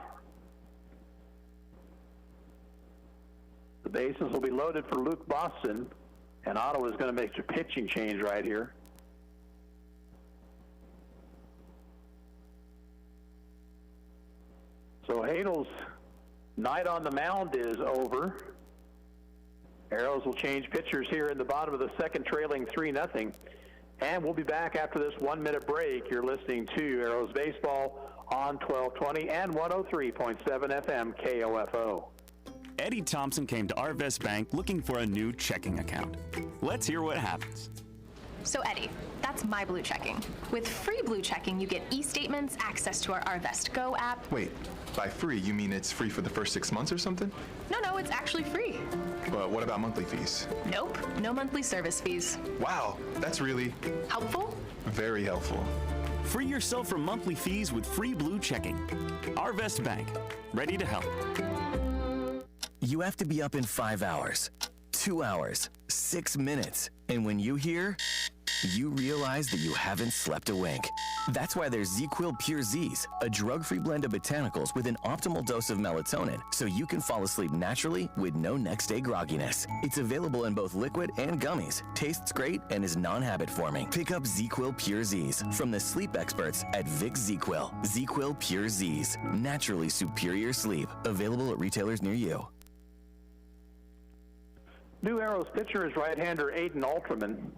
The bases will be loaded for Luke Boston, and Ottawa is going to make a pitching change right here. So Hadel's night on the mound is over. Arrows will change pitchers here in the bottom of the second, trailing 3-0. And we'll be back after this 1-minute break. You're listening to Arrows Baseball on 1220 and 103.7 FM KOFO. Eddie Thompson came to Arvest Bank looking for a new checking account. Let's hear what happens. So Eddie, that's my Blue Checking. With free Blue Checking, you get e-statements, access to our Arvest Go app. Wait, by free, you mean it's free for the first 6 months or something? No, it's actually free. But what about monthly fees? Nope, no monthly service fees. Wow, that's really helpful. Very helpful. Free yourself from monthly fees with free Blue Checking. Arvest Bank, ready to help. You have to be up in 5 hours, 2 hours, 6 minutes. And when you hear, you realize that you haven't slept a wink. That's why there's ZzzQuil Pure Z's, a drug-free blend of botanicals with an optimal dose of melatonin, so you can fall asleep naturally with no next-day grogginess. It's available in both liquid and gummies, tastes great, and is non-habit forming. Pick up ZzzQuil Pure Z's from the sleep experts at Vic ZzzQuil. ZzzQuil Pure Z's, naturally superior sleep. Available at retailers near you. New Arrows pitcher is right-hander Aiden Alterman.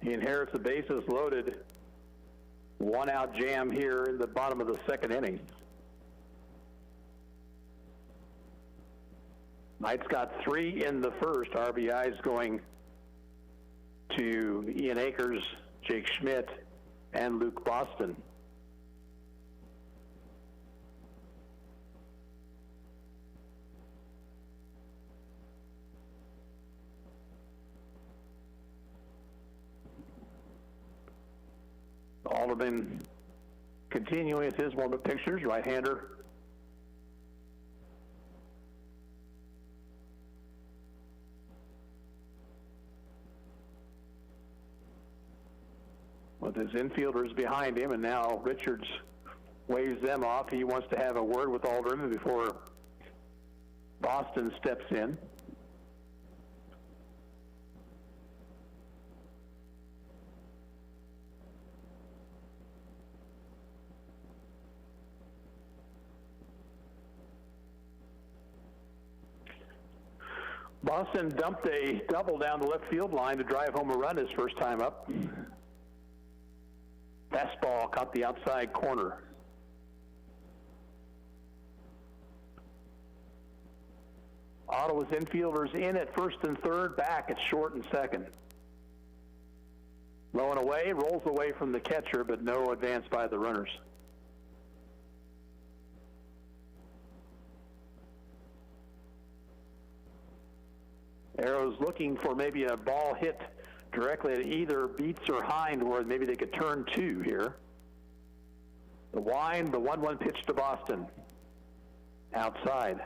He inherits the bases loaded, 1-out jam here in the bottom of the second inning. Knight's got 3 in the first. RBIs going to Ian Akers, Jake Schmidt, and Luke Boston. Alderman continuing with his warm-up pictures, right-hander. With his infielders behind him, and now Richards waves them off. He wants to have a word with Alderman before Boston steps in. Boston dumped a double down the left field line to drive home a run his first time up. Fastball caught the outside corner. Ottawa's infielders in at first and third, back at short and second. Low and away, rolls away from the catcher, but no advance by the runners. Arrows looking for maybe a ball hit directly at either Beats or Hind, where maybe they could turn two here. The 1-1 pitch to Boston. Outside.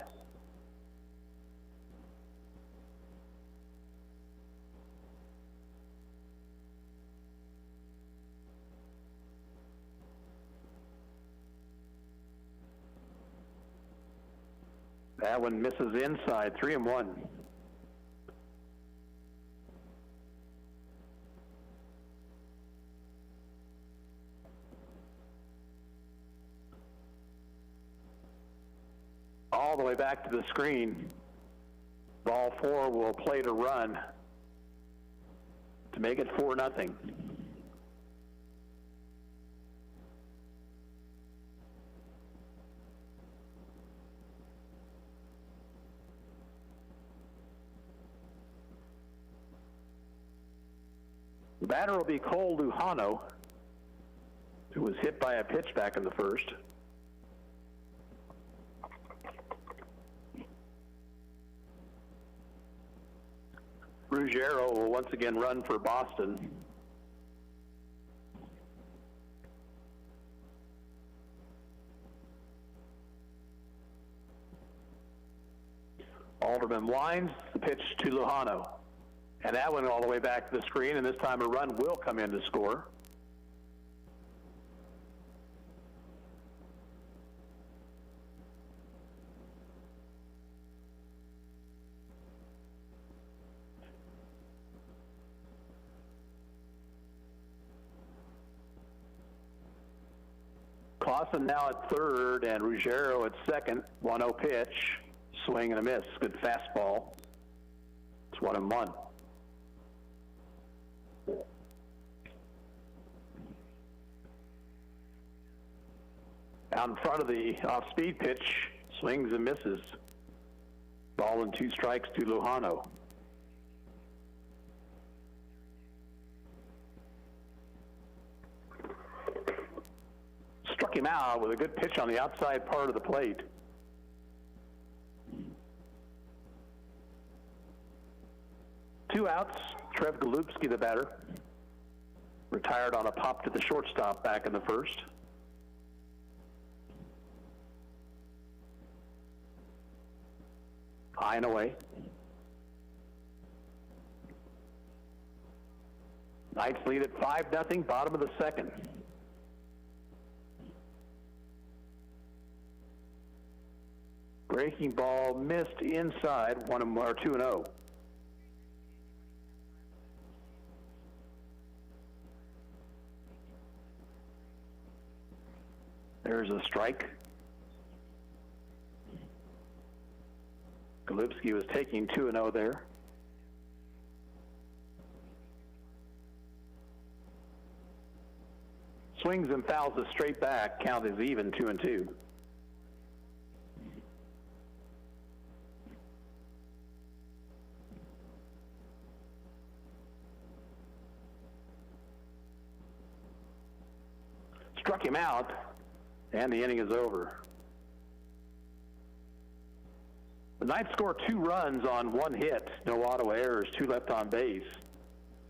That one misses inside, 3-1. All the way back to the screen. Ball 4 will play to run to make it 4-0. The batter will be Cole Luhano, who was hit by a pitch back in the first. Ruggiero will once again run for Boston. Alderman winds the pitch to Luhano. And that went all the way back to the screen, and this time a run will come in to score. Clausen now at third, and Ruggiero at second. 1-0 pitch, swing and a miss. Good fastball. It's 1-1. Out in front of the off-speed pitch, swings and misses. Ball and 2 strikes to Luhano. Struck him out with a good pitch on the outside part of the plate. Two outs. Trev Golubski, the batter, retired on a pop to the shortstop back in the first. High and away. Knights lead at 5-0, bottom of the second. Breaking ball missed inside, 2-0. There's a strike. Golubski was taking 2-0 there. Swings and fouls it straight back. Count is even, 2-2. Struck him out, and the inning is over. The Knights score 2 runs on 1 hit. No Ottawa errors, 2 left on base.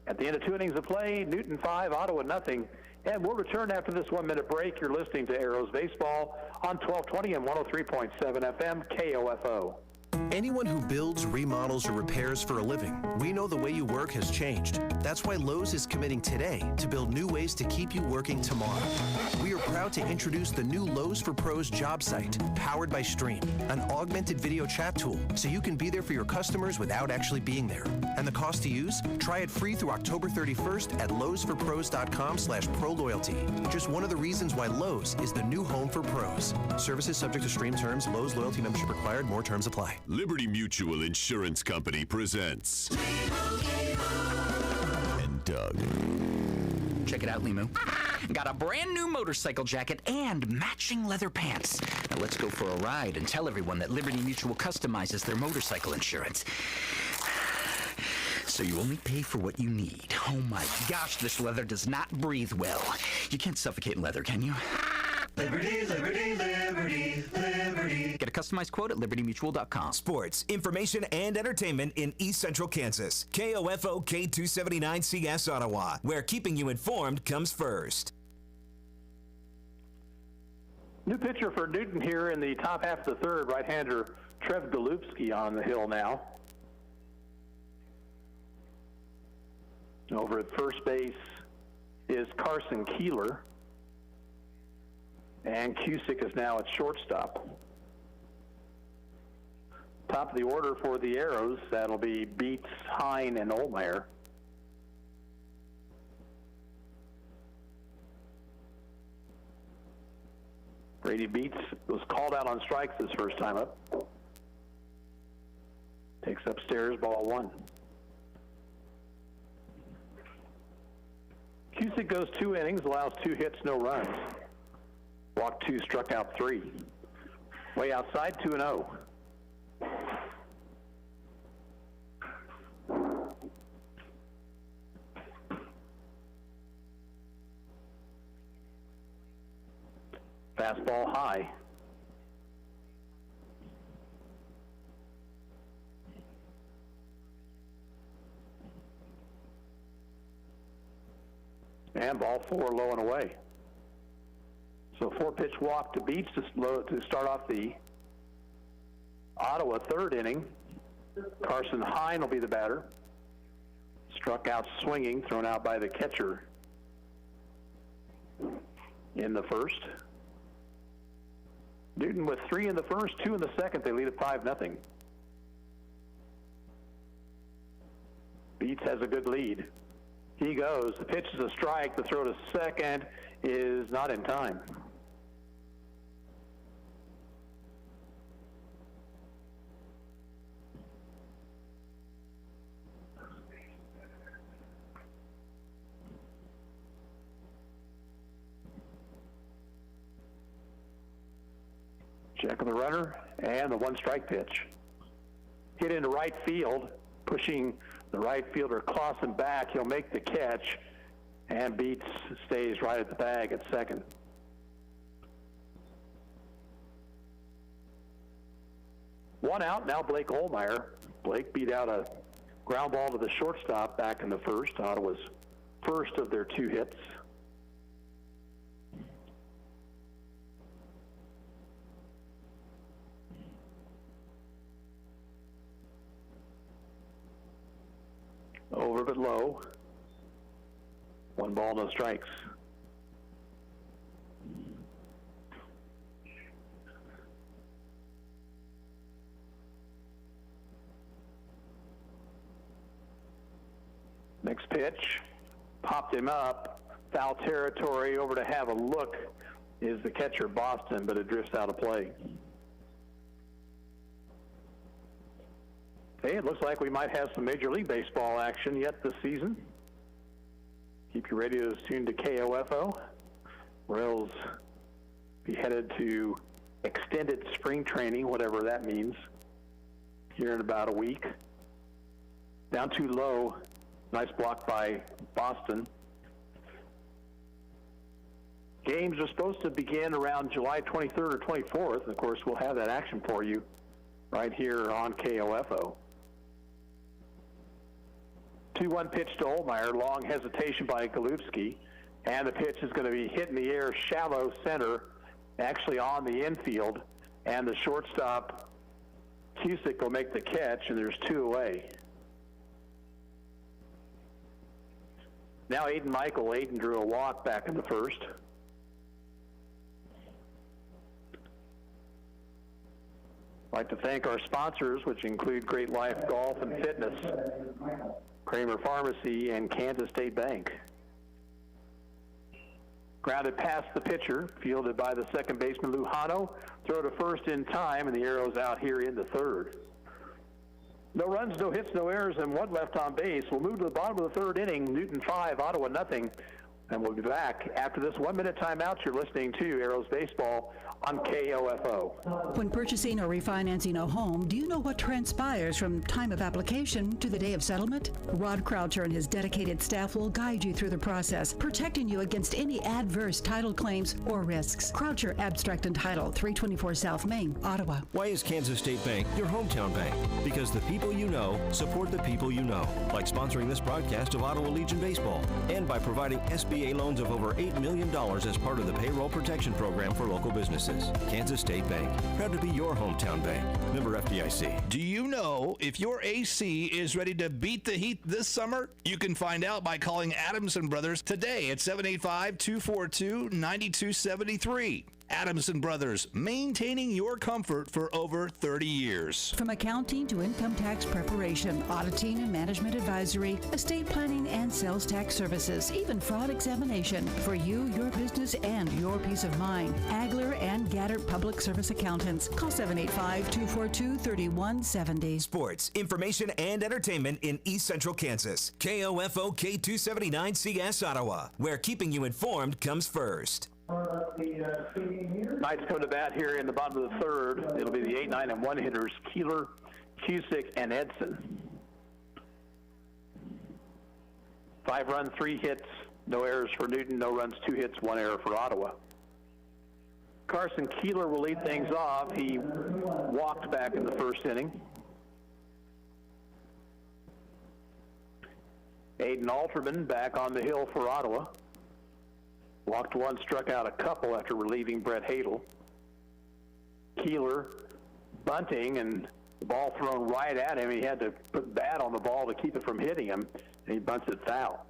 At the end of 2 innings of play, Newton 5, Ottawa nothing. And we'll return after this 1-minute break. You're listening to Arrows Baseball on 1220 and 103.7 FM KOFO. Anyone who builds, remodels, or repairs for a living, we know the way you work has changed. That's why Lowe's is committing today to build new ways to keep you working tomorrow. We are proud to introduce the new Lowe's for Pros job site, powered by Stream, an augmented video chat tool, so you can be there for your customers without actually being there. And the cost to use? Try it free through October 31st at lowesforpros.com/proloyalty. Just one of the reasons why Lowe's is the new home for pros. Services subject to Stream terms. Lowe's loyalty membership required. More terms apply. Liberty Mutual Insurance Company presents and Doug. Check it out, Limu. got a brand new motorcycle jacket, and matching leather pants. Now let's go for a ride and tell everyone that Liberty Mutual customizes their motorcycle insurance. So you only pay for what you need. Oh my gosh, this leather does not breathe well. You can't suffocate in leather, can you? Liberty, liberty, liberty, liberty. Get a customized quote at libertymutual.com. Sports, information, and entertainment in East Central Kansas. KOFO K279CS Ottawa, where keeping you informed comes first. New pitcher for Newton here in the top half of the third, right-hander Trev Golubski on the hill now. Over at first base is Carson Keeler. And Cusick is now at shortstop. Top of the order for the Arrows, that'll be Beets, Hine, and Olmeyer. Brady Beets was called out on strikes his first time up. Takes upstairs, ball one. Cusick goes 2 innings, allows 2 hits, no runs. Walked 2, struck out 3. Way outside, 2-0. Fastball high. And ball 4, low and away. So 4-pitch walk to Beets to start off the Ottawa third inning. Carson Hine will be the batter. Struck out swinging, thrown out by the catcher in the first. Newton with 3 in the first, 2 in the second. They lead at 5-0. Beets has a good lead. He goes. The pitch is a strike. The throw to second is not in time. Check of the runner and the 1-strike pitch. Hit into right field, pushing the right fielder Clausen back. He'll make the catch, and Beets stays right at the bag at second. One out, now Blake Olmeyer. Blake beat out a ground ball to the shortstop back in the first. Ottawa's first of their 2 hits. Over but low. 1 ball, no strikes. Next pitch, popped him up, foul territory, over to have a look is the catcher Boston, but it drifts out of play. Hey, it looks like we might have some Major League Baseball action yet this season. Keep your radios tuned to KOFO. Royals be headed to extended spring training, whatever that means, here in about a week. Down too low. Nice block by Boston. Games are supposed to begin around July 23rd or 24th. And of course, we'll have that action for you right here on KOFO. 2-1 pitch to Olmeyer, long hesitation by Golubski, and the pitch is going to be hit in the air, shallow center, actually on the infield, and the shortstop, Cusick, will make the catch, and there's 2 away. Now Aiden Michael. Aiden drew a walk back in the first. I'd like to thank our sponsors, which include Great Life Golf and Fitness, Kramer Pharmacy, and Kansas State Bank. Grounded past the pitcher, fielded by the second baseman Lujano. Throw to first in time, and the Arrows out here in the third. No runs, no hits, no errors, and 1 left on base. We'll move to the bottom of the third inning. Newton 5, Ottawa nothing. And we'll be back after this 1-minute timeout. You're listening to Arrows Baseball on KOFO. When purchasing or refinancing a home, do you know what transpires from time of application to the day of settlement? Rod Croucher and his dedicated staff will guide you through the process, protecting you against any adverse title claims or risks. Croucher Abstract and Title, 324 South Main, Ottawa. Why is Kansas State Bank your hometown bank? Because the people you know support the people you know, like sponsoring this broadcast of Ottawa Legion Baseball, and by providing SBA loans of over $8 million as part of the Payroll Protection Program for local businesses. Kansas State Bank, proud to be your hometown bank. Member FDIC. Do you know if your AC is ready to beat the heat this summer? You can find out by calling Adamson Brothers today at 785-242-9273. Adamson Brothers, maintaining your comfort for over 30 years. From accounting to income tax preparation, auditing and management advisory, estate planning and sales tax services, even fraud examination. For you, your business, and your peace of mind. Agler and Gaddard Public Service Accountants. Call 785-242-3170. Sports, information, and entertainment in East Central Kansas. KOFO K279CS Ottawa, where keeping you informed comes first. Knights come to bat here in the bottom of the third. It'll be the 8, 9, and 1 hitters, Keeler, Cusick, and Edson. 5 runs, 3 hits, no errors for Newton, no runs, 2 hits, 1 error for Ottawa. Carson Keeler will lead things off. He walked back in the first inning. Aiden Alterman back on the hill for Ottawa. Walked 1, struck out a couple after relieving Brett Hadel. Keeler bunting, and the ball thrown right at him. He had to put bat on the ball to keep it from hitting him, and he bunts it foul.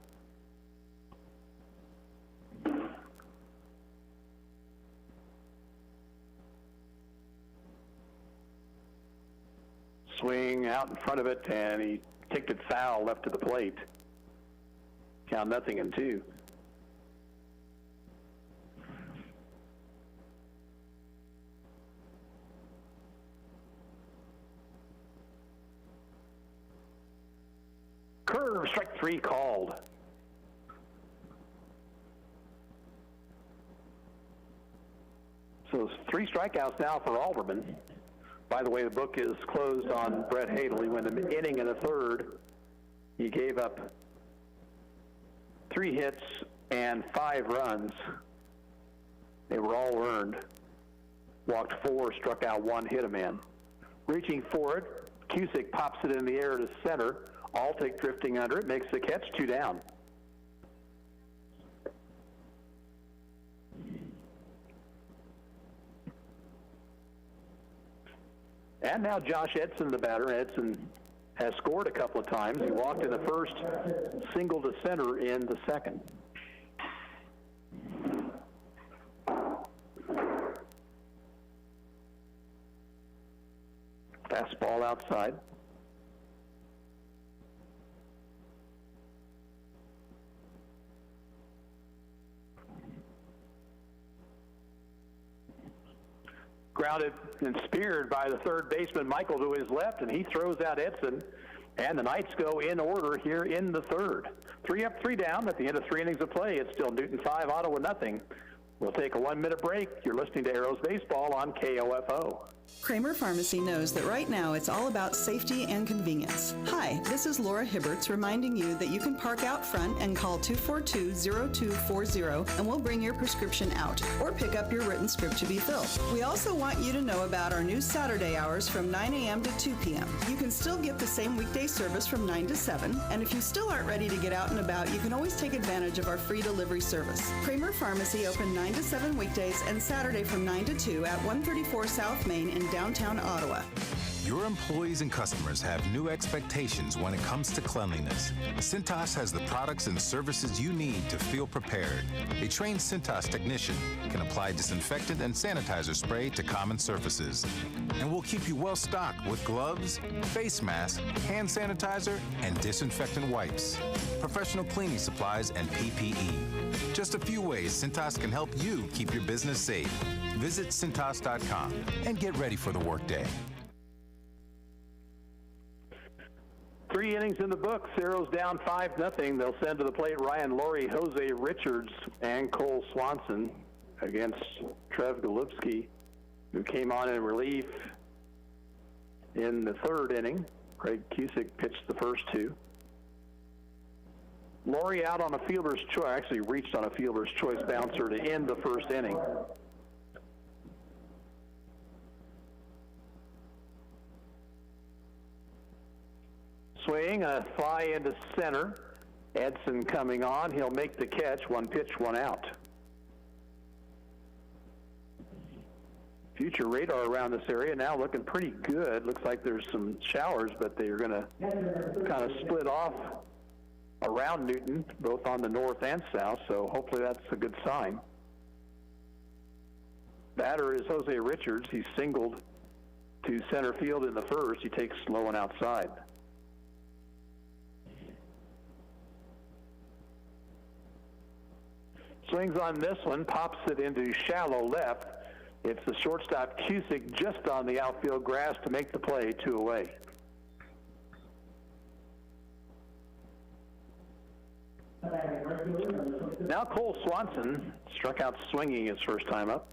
Swing out in front of it, and he kicked it foul left to the plate. Count 0-2. Curve, strike 3 called. So 3 strikeouts now for Alderman. By the way, the book is closed on Brett Hadel. He went an inning and a third. He gave up 3 hits and 5 runs. They were all earned. Walked 4, struck out 1, hit a man. Reaching for it, Cusick pops it in the air to center. Altic drifting under it, makes the catch, 2 down. And now Josh Edson, the batter. Edson has scored a couple of times. He walked in the first, single to center in the second. Fastball outside. Grounded and speared by the third baseman, Michael, to his left, and he throws out Edson. And the Knights go in order here in the third. 3 up, 3 down at the end of 3 innings of play. It's still Newton 5, Ottawa nothing. We'll take a 1-minute break. You're listening to Arrows Baseball on KOFO. Kramer Pharmacy knows that right now it's all about safety and convenience. Hi, this is Laura Hibberts reminding you that you can park out front and call 242-0240 and we'll bring your prescription out or pick up your written script to be filled. We also want you to know about our new Saturday hours from 9 a.m. to 2 p.m. You can still get the same weekday service from 9 to 7, and if you still aren't ready to get out and about, you can always take advantage of our free delivery service. Kramer Pharmacy open 9 to 7 weekdays and Saturday from 9 to 2 at 134 South Main in downtown Ottawa. Your employees and customers have new expectations when it comes to cleanliness. Cintas has the products and services you need to feel prepared. A trained Cintas technician can apply disinfectant and sanitizer spray to common surfaces. And we'll keep you well stocked with gloves, face masks, hand sanitizer, and disinfectant wipes, professional cleaning supplies, and PPE. Just a few ways Cintas can help you keep your business safe. Visit Cintas.com and get ready for the workday. 3 innings in the books. Arrows down 5-0. They'll send to the plate Ryan Laurie, Jose Richards, and Cole Swanson against Trev Golubski, who came on in relief in the 3rd inning. Craig Cusick pitched the first 2. Laurie out on a fielder's choice, actually reached on a fielder's choice bouncer to end the 1st inning. Swing, a fly into center. Edson coming on. He'll make the catch. 1 pitch, 1 out. Future radar around this area now looking pretty good. Looks like there's some showers, but they're going to kind of split off around Newton, both on the north and south, so hopefully that's a good sign. Batter is Jose Richards. He's singled to center field in the 1st. He takes slow and outside. Swings on this one, pops it into shallow left. It's the shortstop Cusick just on the outfield grass to make the play, 2 away. Now Cole Swanson struck out swinging his first time up.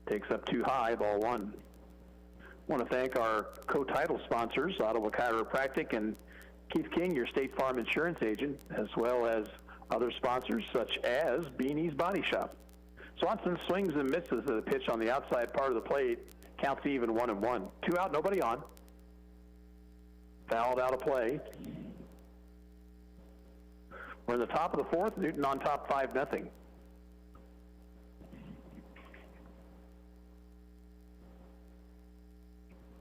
Takes up too high, ball 1. I want to thank our co-title sponsors, Ottawa Chiropractic and Keith King, your State Farm insurance agent, as well as other sponsors such as Beanie's Body Shop. Swanson swings and misses at a pitch on the outside part of the plate. Counts even 1-1. 2 out, nobody on. Fouled out of play. We're in the top of the 4th. Newton on top 5-0.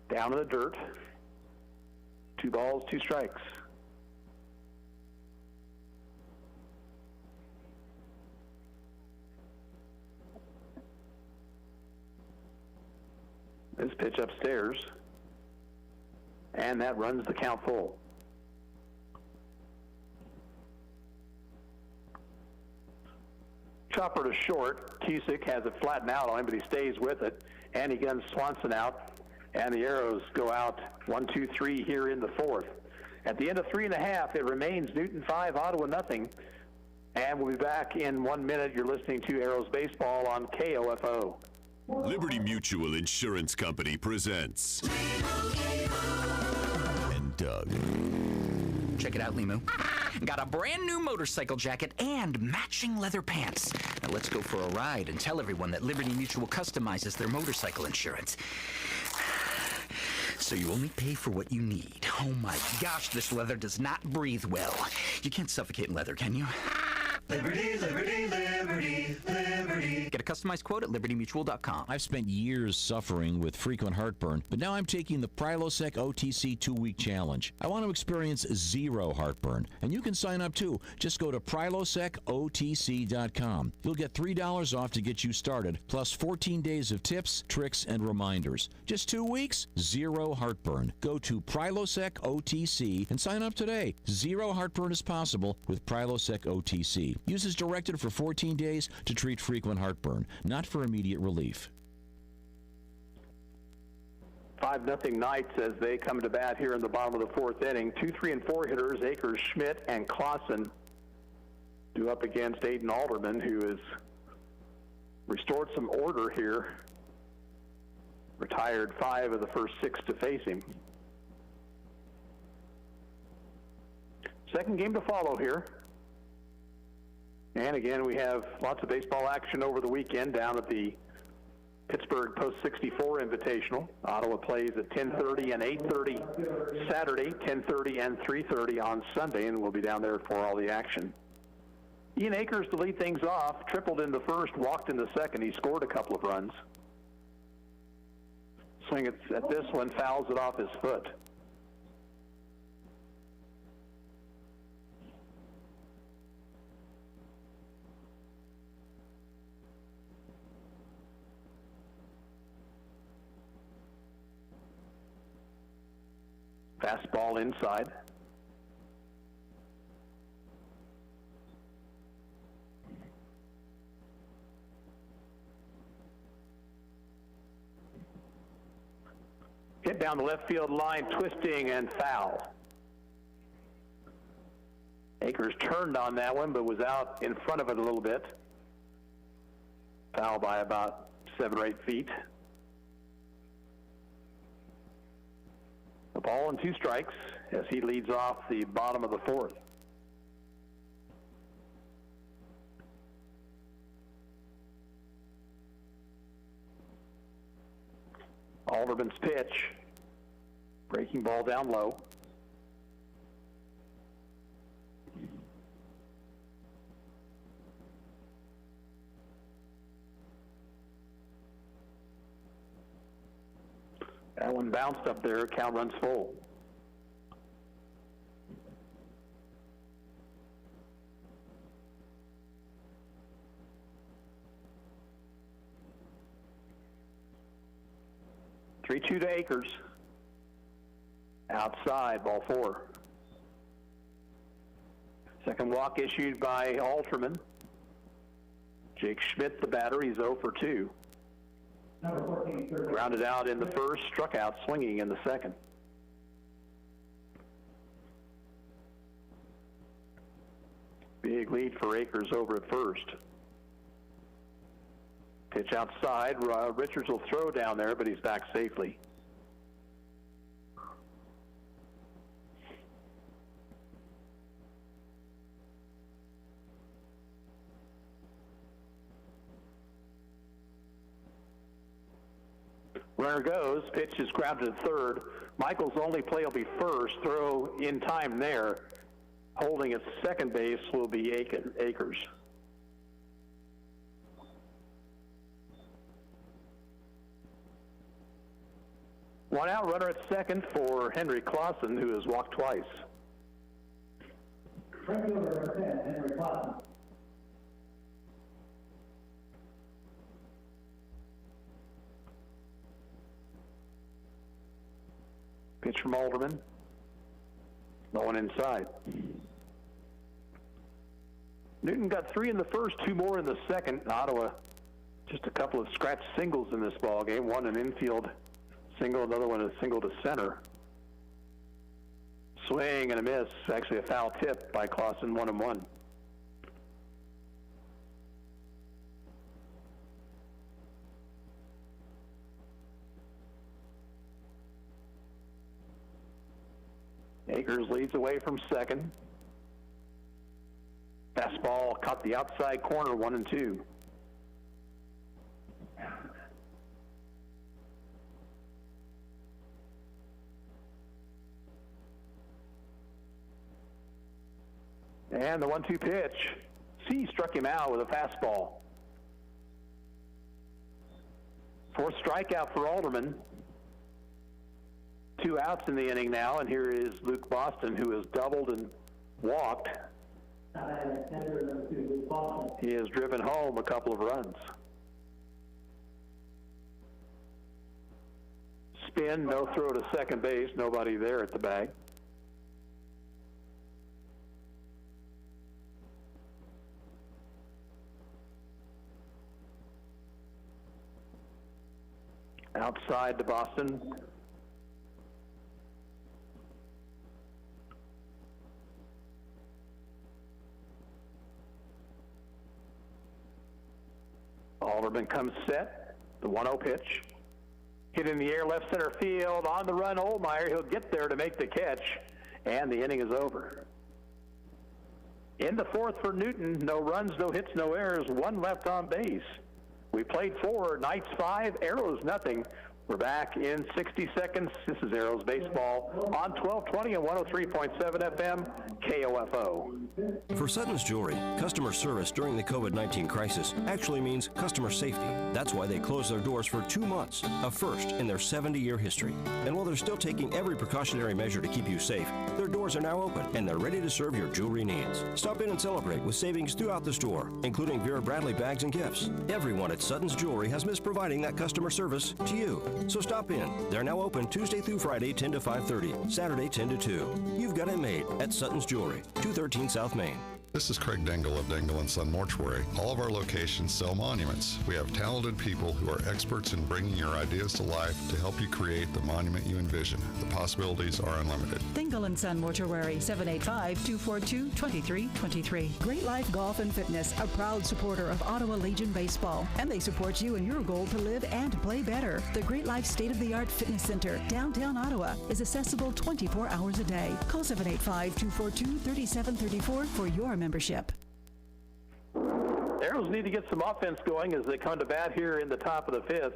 Down in the dirt. 2 balls, 2 strikes. This pitch upstairs, and that runs the count full. Chopper to short. Cusick has it flattened out on him, but he stays with it, and he guns Swanson out, and the Arrows go out 1, 2, 3 here in the 4th. At the end of 3.5, it remains Newton 5, Ottawa nothing, and we'll be back in 1 minute. You're listening to Arrows Baseball on KOFO. Liberty Mutual Insurance Company presents. And Doug. Check it out, Limu. Got a brand new motorcycle jacket and matching leather pants. Now let's go for a ride and tell everyone that Liberty Mutual customizes their motorcycle insurance. So you only pay for what you need. Oh my gosh, this leather does not breathe well. You can't suffocate in leather, can you? Liberty, liberty, liberty, liberty. Get a customized quote at libertymutual.com. I've spent years suffering with frequent heartburn, but now I'm taking the Prilosec OTC 2-week challenge. I want to experience 0 heartburn, and you can sign up too. Just go to prilosecotc.com. You'll get $3 off to get you started, plus 14 days of tips, tricks, and reminders. Just 2 weeks, 0 heartburn. Go to Prilosec OTC and sign up today. 0 heartburn is possible with Prilosec OTC. Use as directed for 14 days to treat frequent heartburn, not for immediate relief. 5-0 Knights as they come to bat here in the bottom of the 4th inning. 2, 3, and 4 hitters, Akers, Schmidt, and Clausen, due up against Aiden Alderman, who has restored some order here. Retired 5 of the first 6 to face him. Second game to follow here. And again, we have lots of baseball action over the weekend down at the Pittsburgh Post 64 Invitational. Ottawa plays at 10:30 and 8:30 Saturday, 10:30 and 3:30 on Sunday, and we'll be down there for all the action. Ian Akers to lead things off, tripled in the 1st, walked in the 2nd. He scored a couple of runs. Swing at this one, fouls it off his foot. Fastball inside. down the left field line, twisting and foul. Akers turned on that one, but was out in front of it a little bit. Foul by about 7 or 8 feet. A ball and 2 strikes as he leads off the bottom of the 4th. Alderman's pitch. Breaking ball down low. That one bounced up there. Count runs full. Three-two to Akers. Outside, ball 4. Second walk issued by Alterman. Jake Schmidt, the batter, he's 0 for 2. Grounded out in the first, struck out swinging in the second. Big lead for Akers over at first. Pitch outside. Richards will throw down there, but he's back safely. Runner goes, pitch is grounded at third. Michael's only play will be first, throw in time there. Holding at second base will be Akers. One out, runner at second for Henry Clausen, who has walked twice. Regular 10, Henry Clausen. Pitch from Alderman. No one inside. Newton got 3 in the first, 2 more in the second. Ottawa, just a couple of scratch singles in this ball game. One an infield single, another one a single to center. Swing and a miss. Actually a foul tip by Clausen, 1-1. Akers leads away from second. Fastball caught the outside corner, 1-2. And the 1-2 pitch. C struck him out with a fastball. 4th strikeout for Alderman. 2 outs in the inning now, and here is Luke Boston, who has doubled and walked. He has driven home a couple of runs. Spin, no throw to second base, nobody there at the bag. Outside to Boston. Alderman comes set, the 1-0 pitch. Hit in the air, left center field, on the run, Oldmeyer. He'll get there to make the catch, and the inning is over. In the 4th for Newton, no runs, no hits, no errors, 1 left on base. We played 4, Knights 5, Arrows nothing. We're back in 60 seconds. This is Arrows Baseball on 1220 and 103.7 FM, KOFO. For Sutton's Jewelry, customer service during the COVID-19 crisis actually means customer safety. That's why they closed their doors for 2 months, a first in their 70-year history. And while they're still taking every precautionary measure to keep you safe, their doors are now open and they're ready to serve your jewelry needs. Stop in and celebrate with savings throughout the store, including Vera Bradley bags and gifts. Everyone at Sutton's Jewelry has missed providing that customer service to you. So stop in. They're now open Tuesday through Friday, 10 to 5:30, Saturday, 10 to 2. You've got it made at Sutton's Jewelry, 213 South Main. This is Craig Dingle of Dingle & Son Mortuary. All of our locations sell monuments. We have talented people who are experts in bringing your ideas to life to help you create the monument you envision. The possibilities are unlimited. Dingle & Son Mortuary, 785-242-2323. Great Life Golf and Fitness, a proud supporter of Ottawa Legion Baseball. And they support you in your goal to live and play better. The Great Life State-of-the-Art Fitness Center, downtown Ottawa, is accessible 24 hours a day. Call 785-242-3734 for your membership. Arrows need to get some offense going as they come to bat here in the top of the fifth.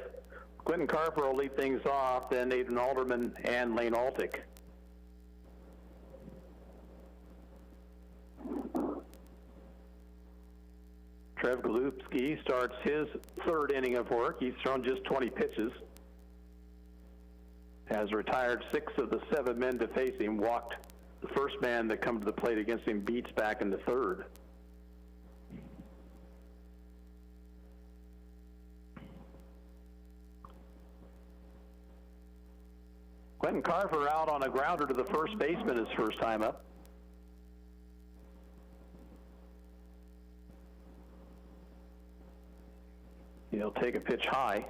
Quentin Carver will lead things off, then Aiden Alderman and Lane Altick. Trev Golubski starts his third inning of work. He's thrown just 20 pitches. Has retired 6 of the 7 men to face him. Walked the first man that come to the plate against him, beats back in the third. Quentin Carver out on a grounder to the first baseman his first time up. He'll take a pitch high.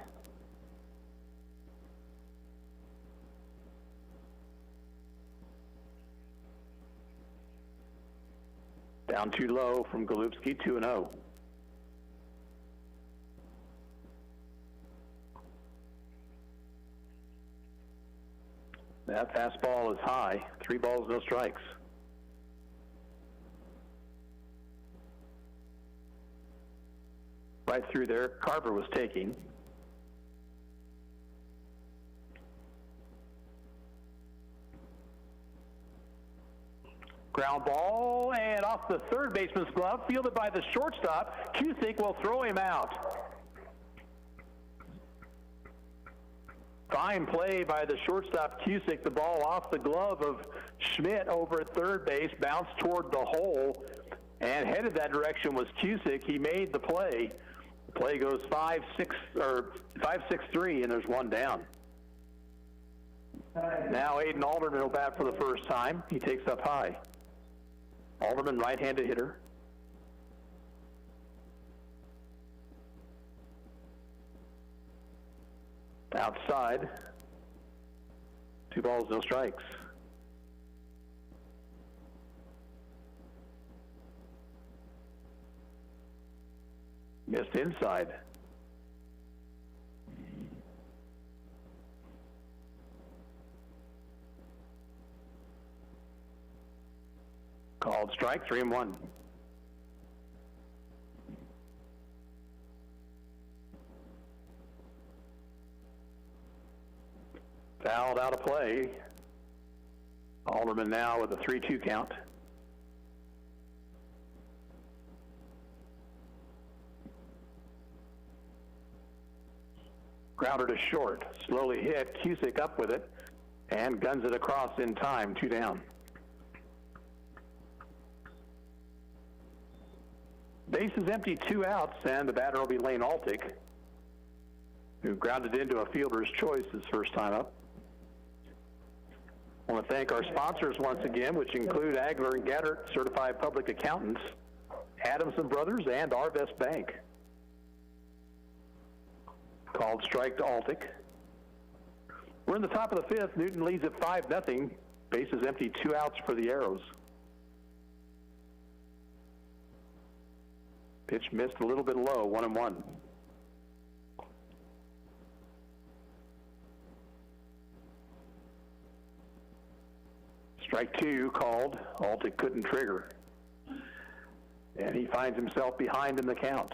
Down too low from Golubski, 2-0. That fastball is high. 3 balls, no strikes. Right through there, Carver was taking. Ground ball, and off the third baseman's glove, fielded by the shortstop. Cusick will throw him out. Fine play by the shortstop, Cusick. The ball off the glove of Schmidt over at third base, bounced toward the hole, and headed that direction was Cusick. He made the play. The play goes 5-6-3, and there's one down. Now Aiden Alderman will bat for the first time. He takes up high. Alderman, right-handed hitter. Outside. 2 balls, no strikes. Missed inside. Called strike, 3-1. Fouled out of play. Alderman now with a 3-2 count. Grounder to short. Slowly hit. Cusick up with it and guns it across in time. 2 down. Base is empty, 2 outs, and the batter will be Lane Altick, who grounded into a fielder's choice his first time up. I want to thank our sponsors once again, which include Agler and Gaddert Certified Public Accountants, Adamson Brothers, and Arvest Bank. Called strike to Altick. We're in the top of the fifth. Newton leads at 5-0. Base is empty, 2 outs for the Arrows. Pitch missed a little bit low, 1-1. Strike 2 called. Altick couldn't trigger. And he finds himself behind in the count.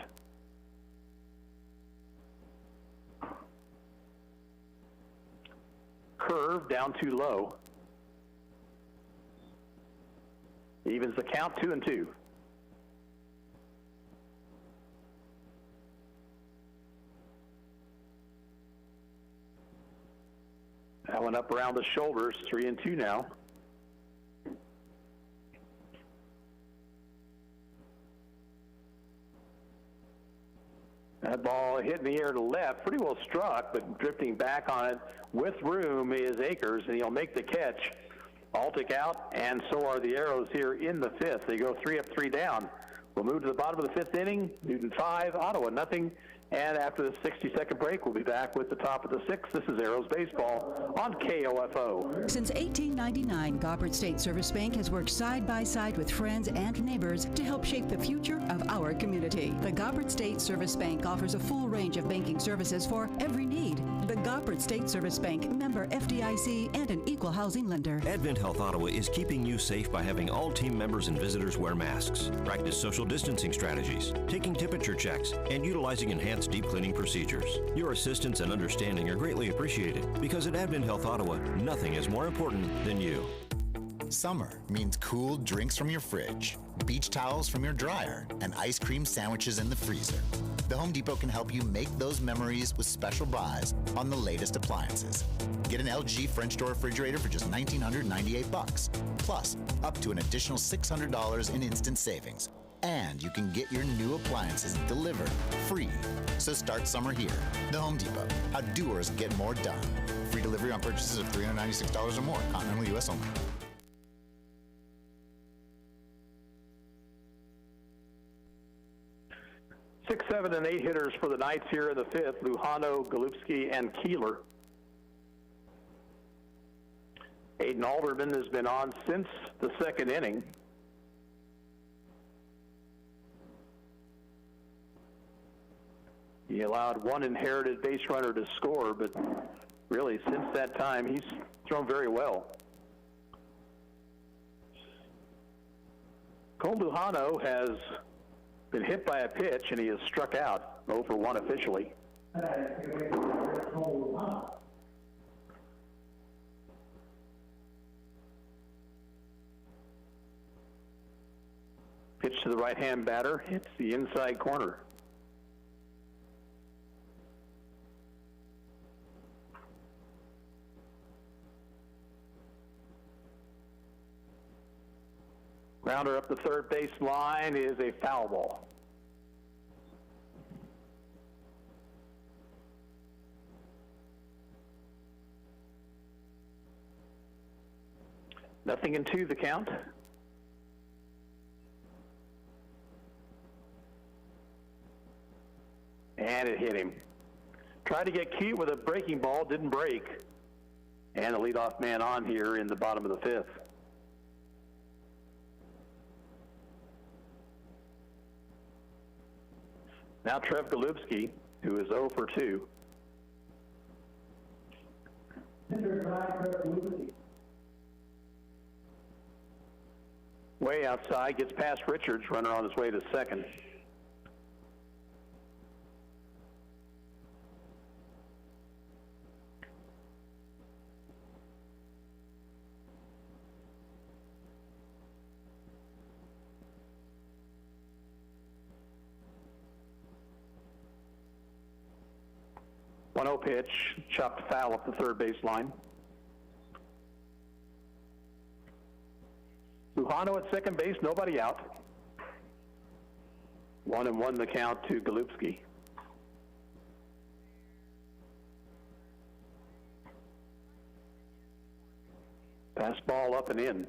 Curve down too low. Evens the count, 2-2. That one up around the shoulders, 3-2 now. That ball hit in the air to left, pretty well struck, but drifting back on it with room is Akers, and he'll make the catch Altic out, and so are the Arrows here in the fifth. They go 3 up, 3 down. We'll move to the bottom of the fifth inning. Newton 5, Ottawa nothing. And after the 60-second break, we'll be back with the top of the sixth. This is Arrows Baseball on KOFO. Since 1899, Gobbert State Service Bank has worked side by side with friends and neighbors to help shape the future of our community. The Gobbert State Service Bank offers a full range of banking services for every need. The Gobbert State Service Bank, member FDIC, and an equal housing lender. Advent Health Ottawa is keeping you safe by having all team members and visitors wear masks, practice social distancing strategies, taking temperature checks, and utilizing enhanced deep cleaning procedures. Your assistance and understanding are greatly appreciated because at Advent Health Ottawa, nothing is more important than you. Summer means cool drinks from your fridge, beach towels from your dryer, and ice cream sandwiches in the freezer. The Home Depot can help you make those memories with special buys on the latest appliances. Get an LG French door refrigerator for just $1,998, plus up to an additional $600 in instant savings. And you can get your new appliances delivered free. So start summer here. The Home Depot. How doers get more done. Free delivery on purchases of $396 or more. Continental U.S. only. 6, 7, and 8 hitters for the Knights here in the fifth. Lujano, Golubski, and Keeler. Aiden Alderman has been on since the second inning. He allowed one inherited base runner to score, but really since that time he's thrown very well. Cole Lujano has been hit by a pitch and he has struck out 0 for 1 officially. Pitch to the right-hand batter, hits the inside corner. Grounder up the third base line is a foul ball. Nothing in 2 the count. And it hit him. Tried to get cute with a breaking ball, didn't break. And the leadoff man on here in the bottom of the fifth. Now Trev Golubski, who is 0 for 2. Way outside, gets past Richards, runner on his way to second. One-0 pitch, chopped foul up the third base line. Lujano at second base, nobody out. 1-1 the count to Golubski. Pass ball up and in.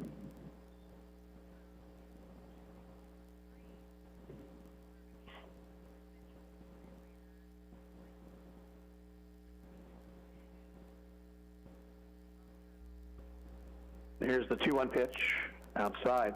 Here's the 2-1 pitch outside.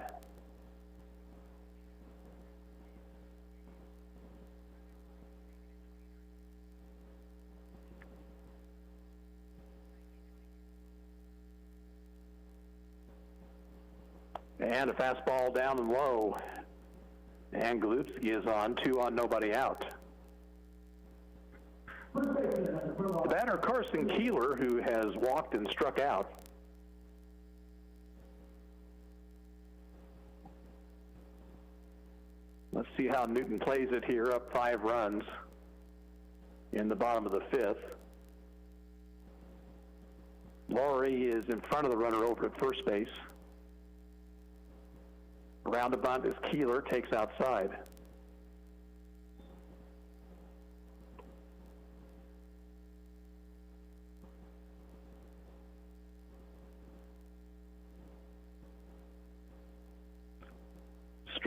And a fastball down and low. And Golubski is on, 2 on, nobody out. The batter, Carson Keeler, who has walked and struck out. Let's see how Newton plays it here, up 5 runs in the bottom of the fifth. Laurie is in front of the runner over at first base. Around the bunt is Keeler, takes outside.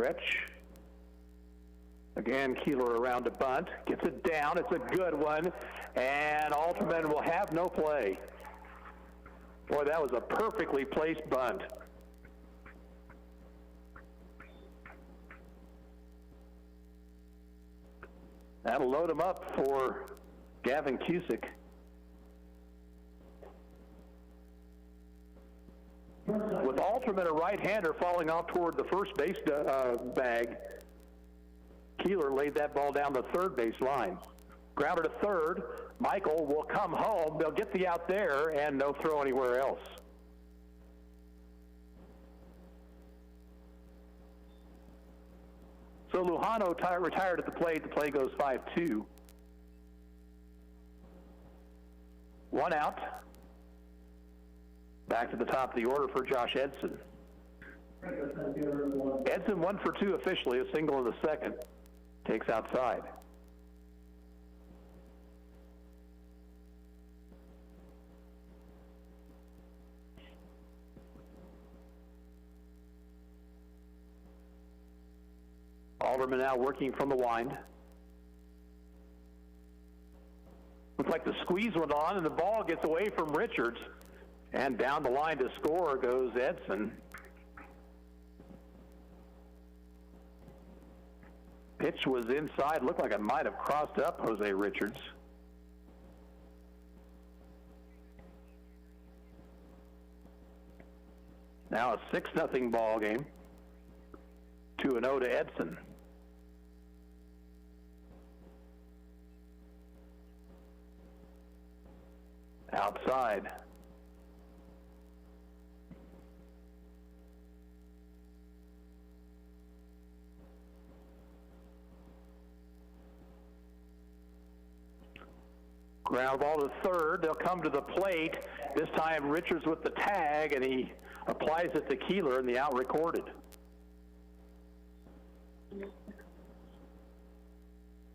stretch. Again, Keeler around to bunt. Gets it down. It's a good one. And Alterman will have no play. Boy, that was a perfectly placed bunt. That'll load him up for Gavin Cusick. With Alterman, a right-hander, falling off toward the first base bag, Keeler laid that ball down the third base line. Grounded to third. Michael will come home. They'll get the out there, and no throw anywhere else. So Lujano retired at the plate. The play goes 5-2. 1 out. Back to the top of the order for Josh Edson. Edson 1 for 2 officially, a single in the second. Takes outside. Alderman now working from the wind. Looks like the squeeze went on and the ball gets away from Richards. And down the line to score goes Edson. Pitch was inside. Looked like it might have crossed up Jose Richards. Now a 6-0 ball game. 2-0 to Edson. Outside. Ground ball to third. They'll come to the plate. This time Richards with the tag, and he applies it to Keeler, and the out recorded.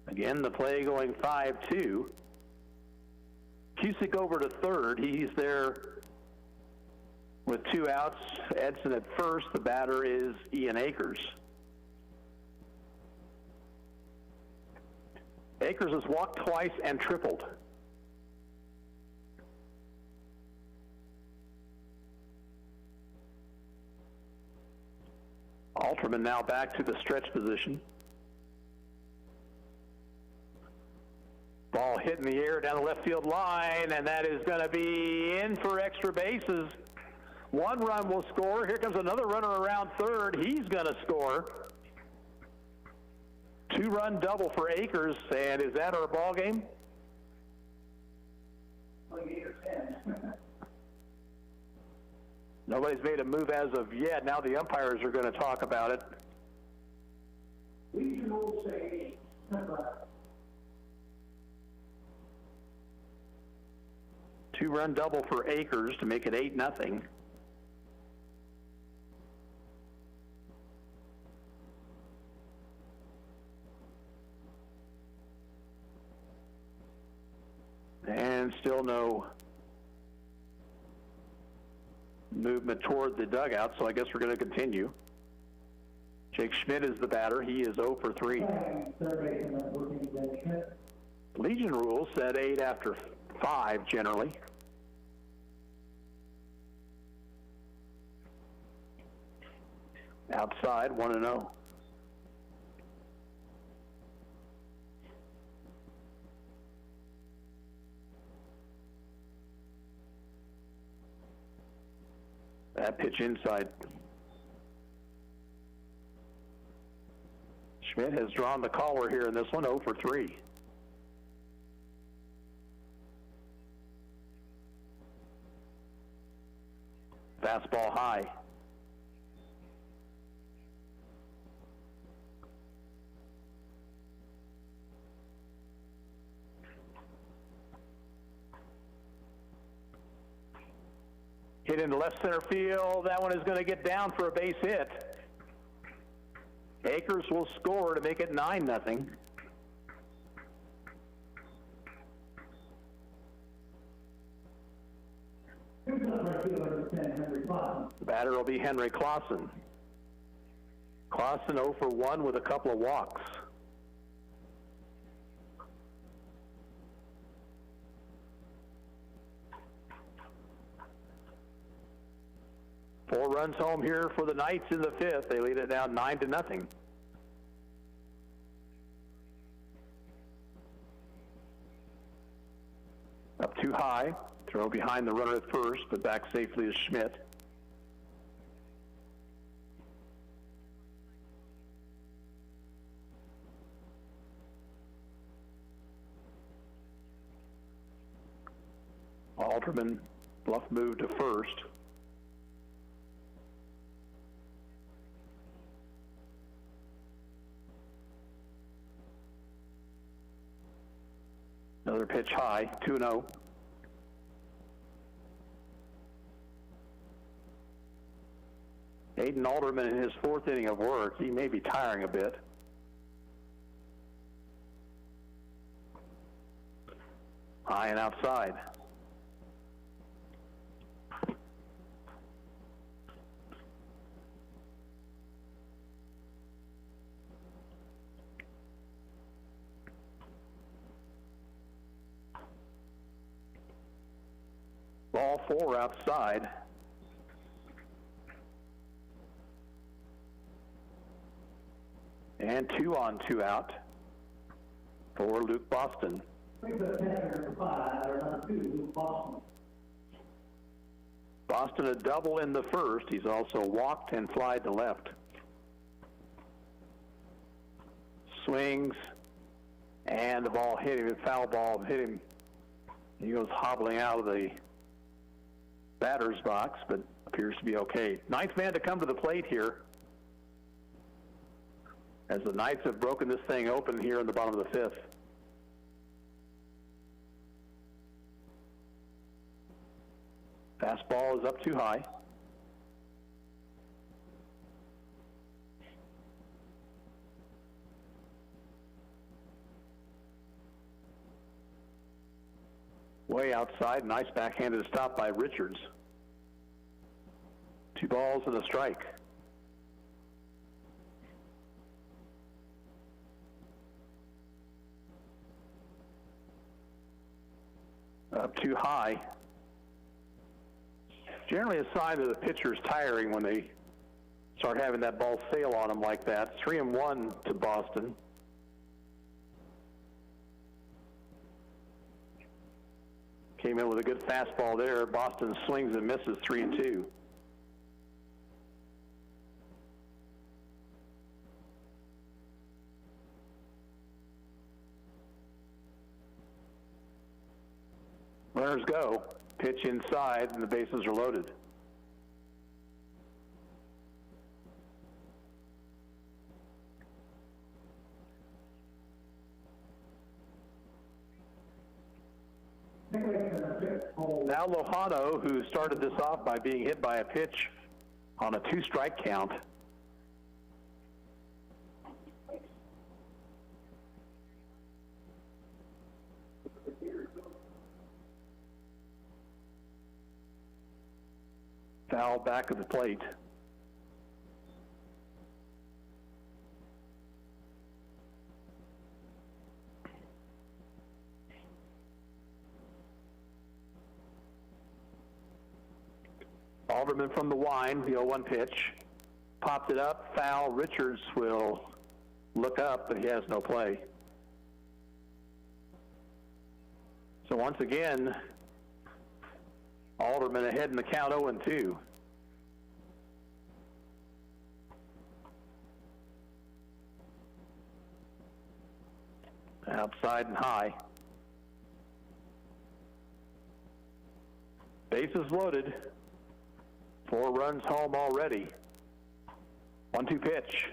Again, the play going 5-2. Cusick over to third. He's there with 2 outs. Edson at first. The batter is Ian Akers. Akers has walked twice and tripled. Alterman now back to the stretch position. Ball hit in the air down the left field line, and that is going to be in for extra bases. 1 run will score. Here comes another runner around third. He's going to score. 2-run double for Akers, and is that our ball game? Nobody's made a move as of yet. Now the umpires are going to talk about it. We will say 2-run double for Akers to make it 8-0. And still no movement toward the dugout, so I guess we're going to continue. Jake Schmidt is the batter. He is 0 for 3. Legion rules said 8 after 5 generally. Outside, 1-0. That pitch inside. Schmidt has drawn the caller here in this one, 0 for 3. Fastball high. Hit into left center field. That one is going to get down for a base hit. Akers will score to make it 9-0. The batter will be Henry Clausen. Clausen 0 for 1 with a couple of walks. Four runs home here for the Knights in the fifth. They lead it now 9-0. Up too high. Throw behind the runner at first, but back safely to Schmidt. Alderman bluff move to first. Another pitch high, 2-0. Aiden Alderman in his fourth inning of work, he may be tiring a bit. High and outside. Ball four outside. And 2 on, 2 out for Luke Boston. Boston a double in the first. He's also walked and flied to left. Swings, and the ball hit him. A foul ball hit him. He goes hobbling out of the batter's box, but appears to be okay. Ninth man to come to the plate here, as the Knights have broken this thing open here in the bottom of the fifth. Fastball is up too high. Way outside, nice backhanded stop by Richards. 2 balls and a strike. Up too high. Generally a sign that the pitcher's tiring when they start having that ball sail on them like that. 3-1 to Boston. Came in with a good fastball there. Boston swings and misses, 3-2. Runners go. Pitch inside, and the bases are loaded. Now Lojano, who started this off by being hit by a pitch on a 2-strike count. Foul back of the plate. Alderman from the wine, the 0-1 pitch. Popped it up, foul. Richards will look up, but he has no play. So once again, Alderman ahead in the count, 0-2. Outside and high. Bases loaded. 4 runs home already. 1-2 pitch,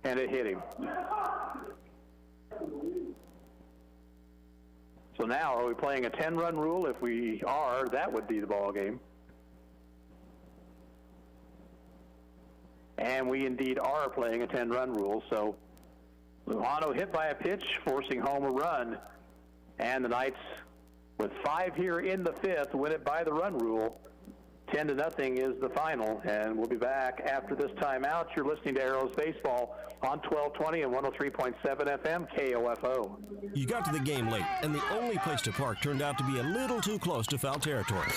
and it hit him. So now, are we playing a 10-run rule? If we are, that would be the ball game. And we indeed are playing a 10-run rule. So Lujano hit by a pitch, forcing home a run. And the Knights, with 5 here in the fifth, win it by the run rule, 10-0 is the final, and we'll be back after this timeout. You're listening to Arrows Baseball on 1220 and 103.7 FM KOFO. You got to the game late, and the only place to park turned out to be a little too close to foul territory.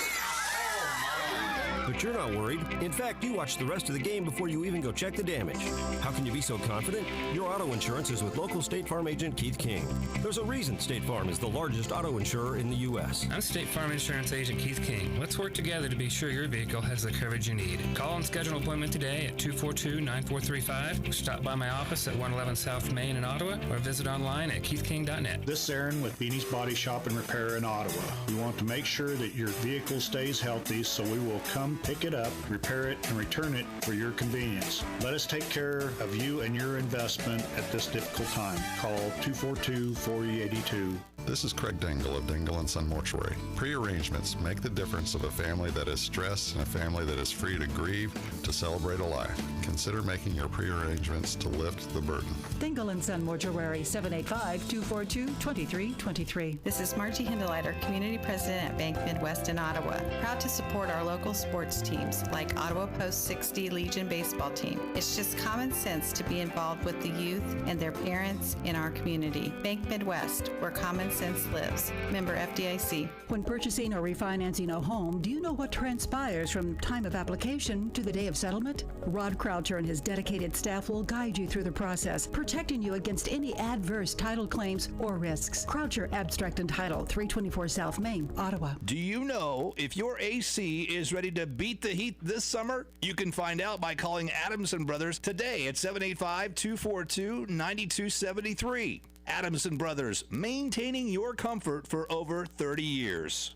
But you're not worried. In fact, you watch the rest of the game before you even go check the damage. How can you be so confident? Your auto insurance is with local State Farm agent Keith King. There's a reason State Farm is the largest auto insurer in the U.S. I'm State Farm Insurance Agent Keith King. Let's work together to be sure your vehicle has the coverage you need. Call and schedule an appointment today at 242-9435. Stop by my office at 111 South Main in Ottawa or visit online at keithking.net. This is Aaron with Beanie's Body Shop and Repair in Ottawa. We want to make sure that your vehicle stays healthy, so we will come pick it up, repair it, and return it for your convenience. Let us take care of you and your investment at this difficult time. Call 242-4082. This is Craig Dingle of Dingle & Son Mortuary. Pre-arrangements make the difference of a family that is stressed and a family that is free to grieve, to celebrate a life. Consider making your pre-arrangements to lift the burden. Dingle & Son Mortuary, 785-242-2323. This is Margie Hindeleiter, Community President at Bank Midwest in Ottawa. Proud to support our local sports teams like Ottawa Post 60 Legion baseball team. It's just common sense to be involved with the youth and their parents in our community. Bank Midwest, where common sense lives. Member FDIC. When purchasing or refinancing a home, do you know what transpires from time of application to the day of settlement? Rod Croucher and his dedicated staff will guide you through the process, protecting you against any adverse title claims or risks. Croucher Abstract and Title, 324 South Main, Ottawa. Do you know if your AC is ready to beat the heat this summer? You can find out by calling Adams & Brothers today at 785-242-9273. Adams & Brothers, maintaining your comfort for over 30 years.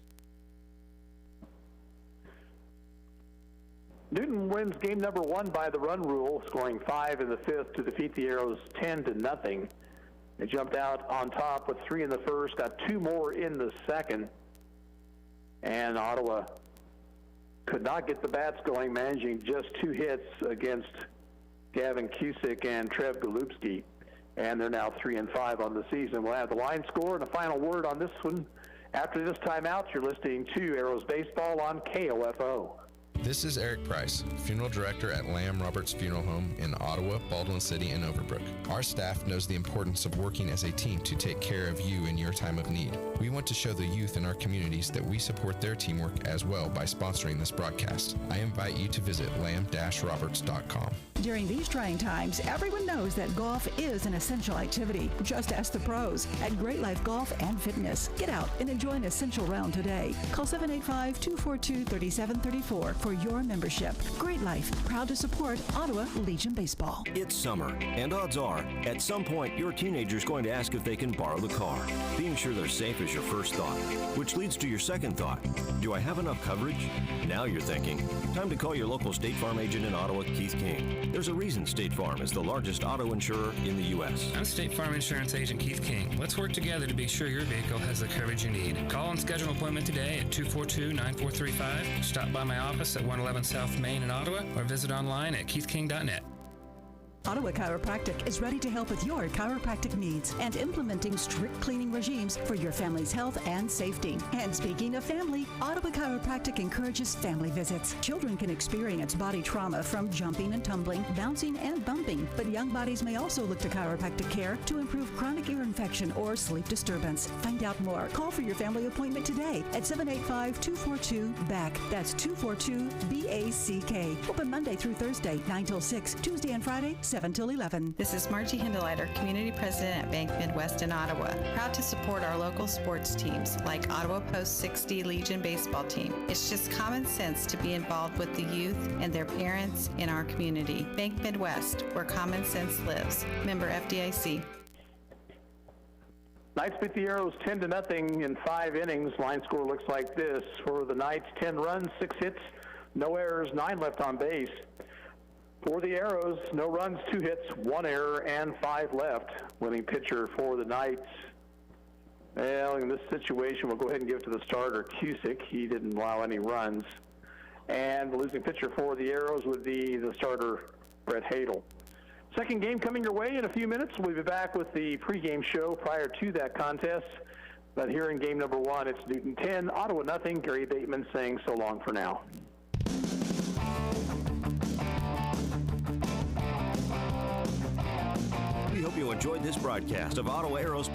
Newton wins game number 1 by the run rule, scoring 5 in the 5th to defeat the Arrows 10-0. They jumped out on top with 3 in the first, got 2 more in the second, and Ottawa could not get the bats going, managing just 2 hits against Gavin Cusick and Trev Golubski. And they're now 3-5 on the season. We'll have the line score and a final word on this one. After this timeout, you're listening to Arrows Baseball on KOFO. This is Eric Price, Funeral Director at Lamb Roberts Funeral Home in Ottawa, Baldwin City, and Overbrook. Our staff knows the importance of working as a team to take care of you in your time of need. We want to show the youth in our communities that we support their teamwork as well by sponsoring this broadcast. I invite you to visit lamb-roberts.com. During these trying times, everyone knows that golf is an essential activity. Just ask the pros at Great Life Golf and Fitness. Get out and enjoy an essential round today. Call 785-242-3734 for your membership. Great Life, proud to support Ottawa Legion Baseball. It's summer, and odds are, at some point, your teenager's going to ask if they can borrow the car. Being sure they're safe is your first thought, which leads to your second thought. Do I have enough coverage? Now you're thinking, time to call your local State Farm agent in Ottawa, Keith King. There's a reason State Farm is the largest auto insurer in the U.S. I'm State Farm Insurance Agent Keith King. Let's work together to be sure your vehicle has the coverage you need. Call and schedule an appointment today at 242-9435. Stop by my office at 111 South Main in Ottawa or visit online at keithking.net. Ottawa Chiropractic is ready to help with your chiropractic needs and implementing strict cleaning regimes for your family's health and safety. And speaking of family, Ottawa Chiropractic encourages family visits. Children can experience body trauma from jumping and tumbling, bouncing and bumping, but young bodies may also look to chiropractic care to improve chronic ear infection or sleep disturbance. Find out more. Call for your family appointment today at 785-242-BACK. That's 242-BACK. Open Monday through Thursday, 9 till 6, Tuesday and Friday, 7 till 11. This is Margie Hindeleiter, Community President at Bank Midwest in Ottawa. Proud to support our local sports teams like Ottawa Post 60 Legion baseball team. It's just common sense to be involved with the youth and their parents in our community. Bank Midwest, where common sense lives. Member FDIC. Knights beat the Arrows 10-0 in 5 innings. Line score looks like this. For the Knights, 10 runs, 6 hits, no errors, 9 left on base. For the Arrows, no runs, 2 hits, 1 error, and 5 left. Winning pitcher for the Knights. Well, in this situation, we'll go ahead and give it to the starter, Cusick. He didn't allow any runs. And the losing pitcher for the Arrows would be the starter, Brett Hadel. Second game coming your way in a few minutes. We'll be back with the pregame show prior to that contest. But here in game number 1, it's Newton 10, Ottawa nothing. Gary Bateman saying so long for now. hope you enjoyed this broadcast of Ottawa Aero's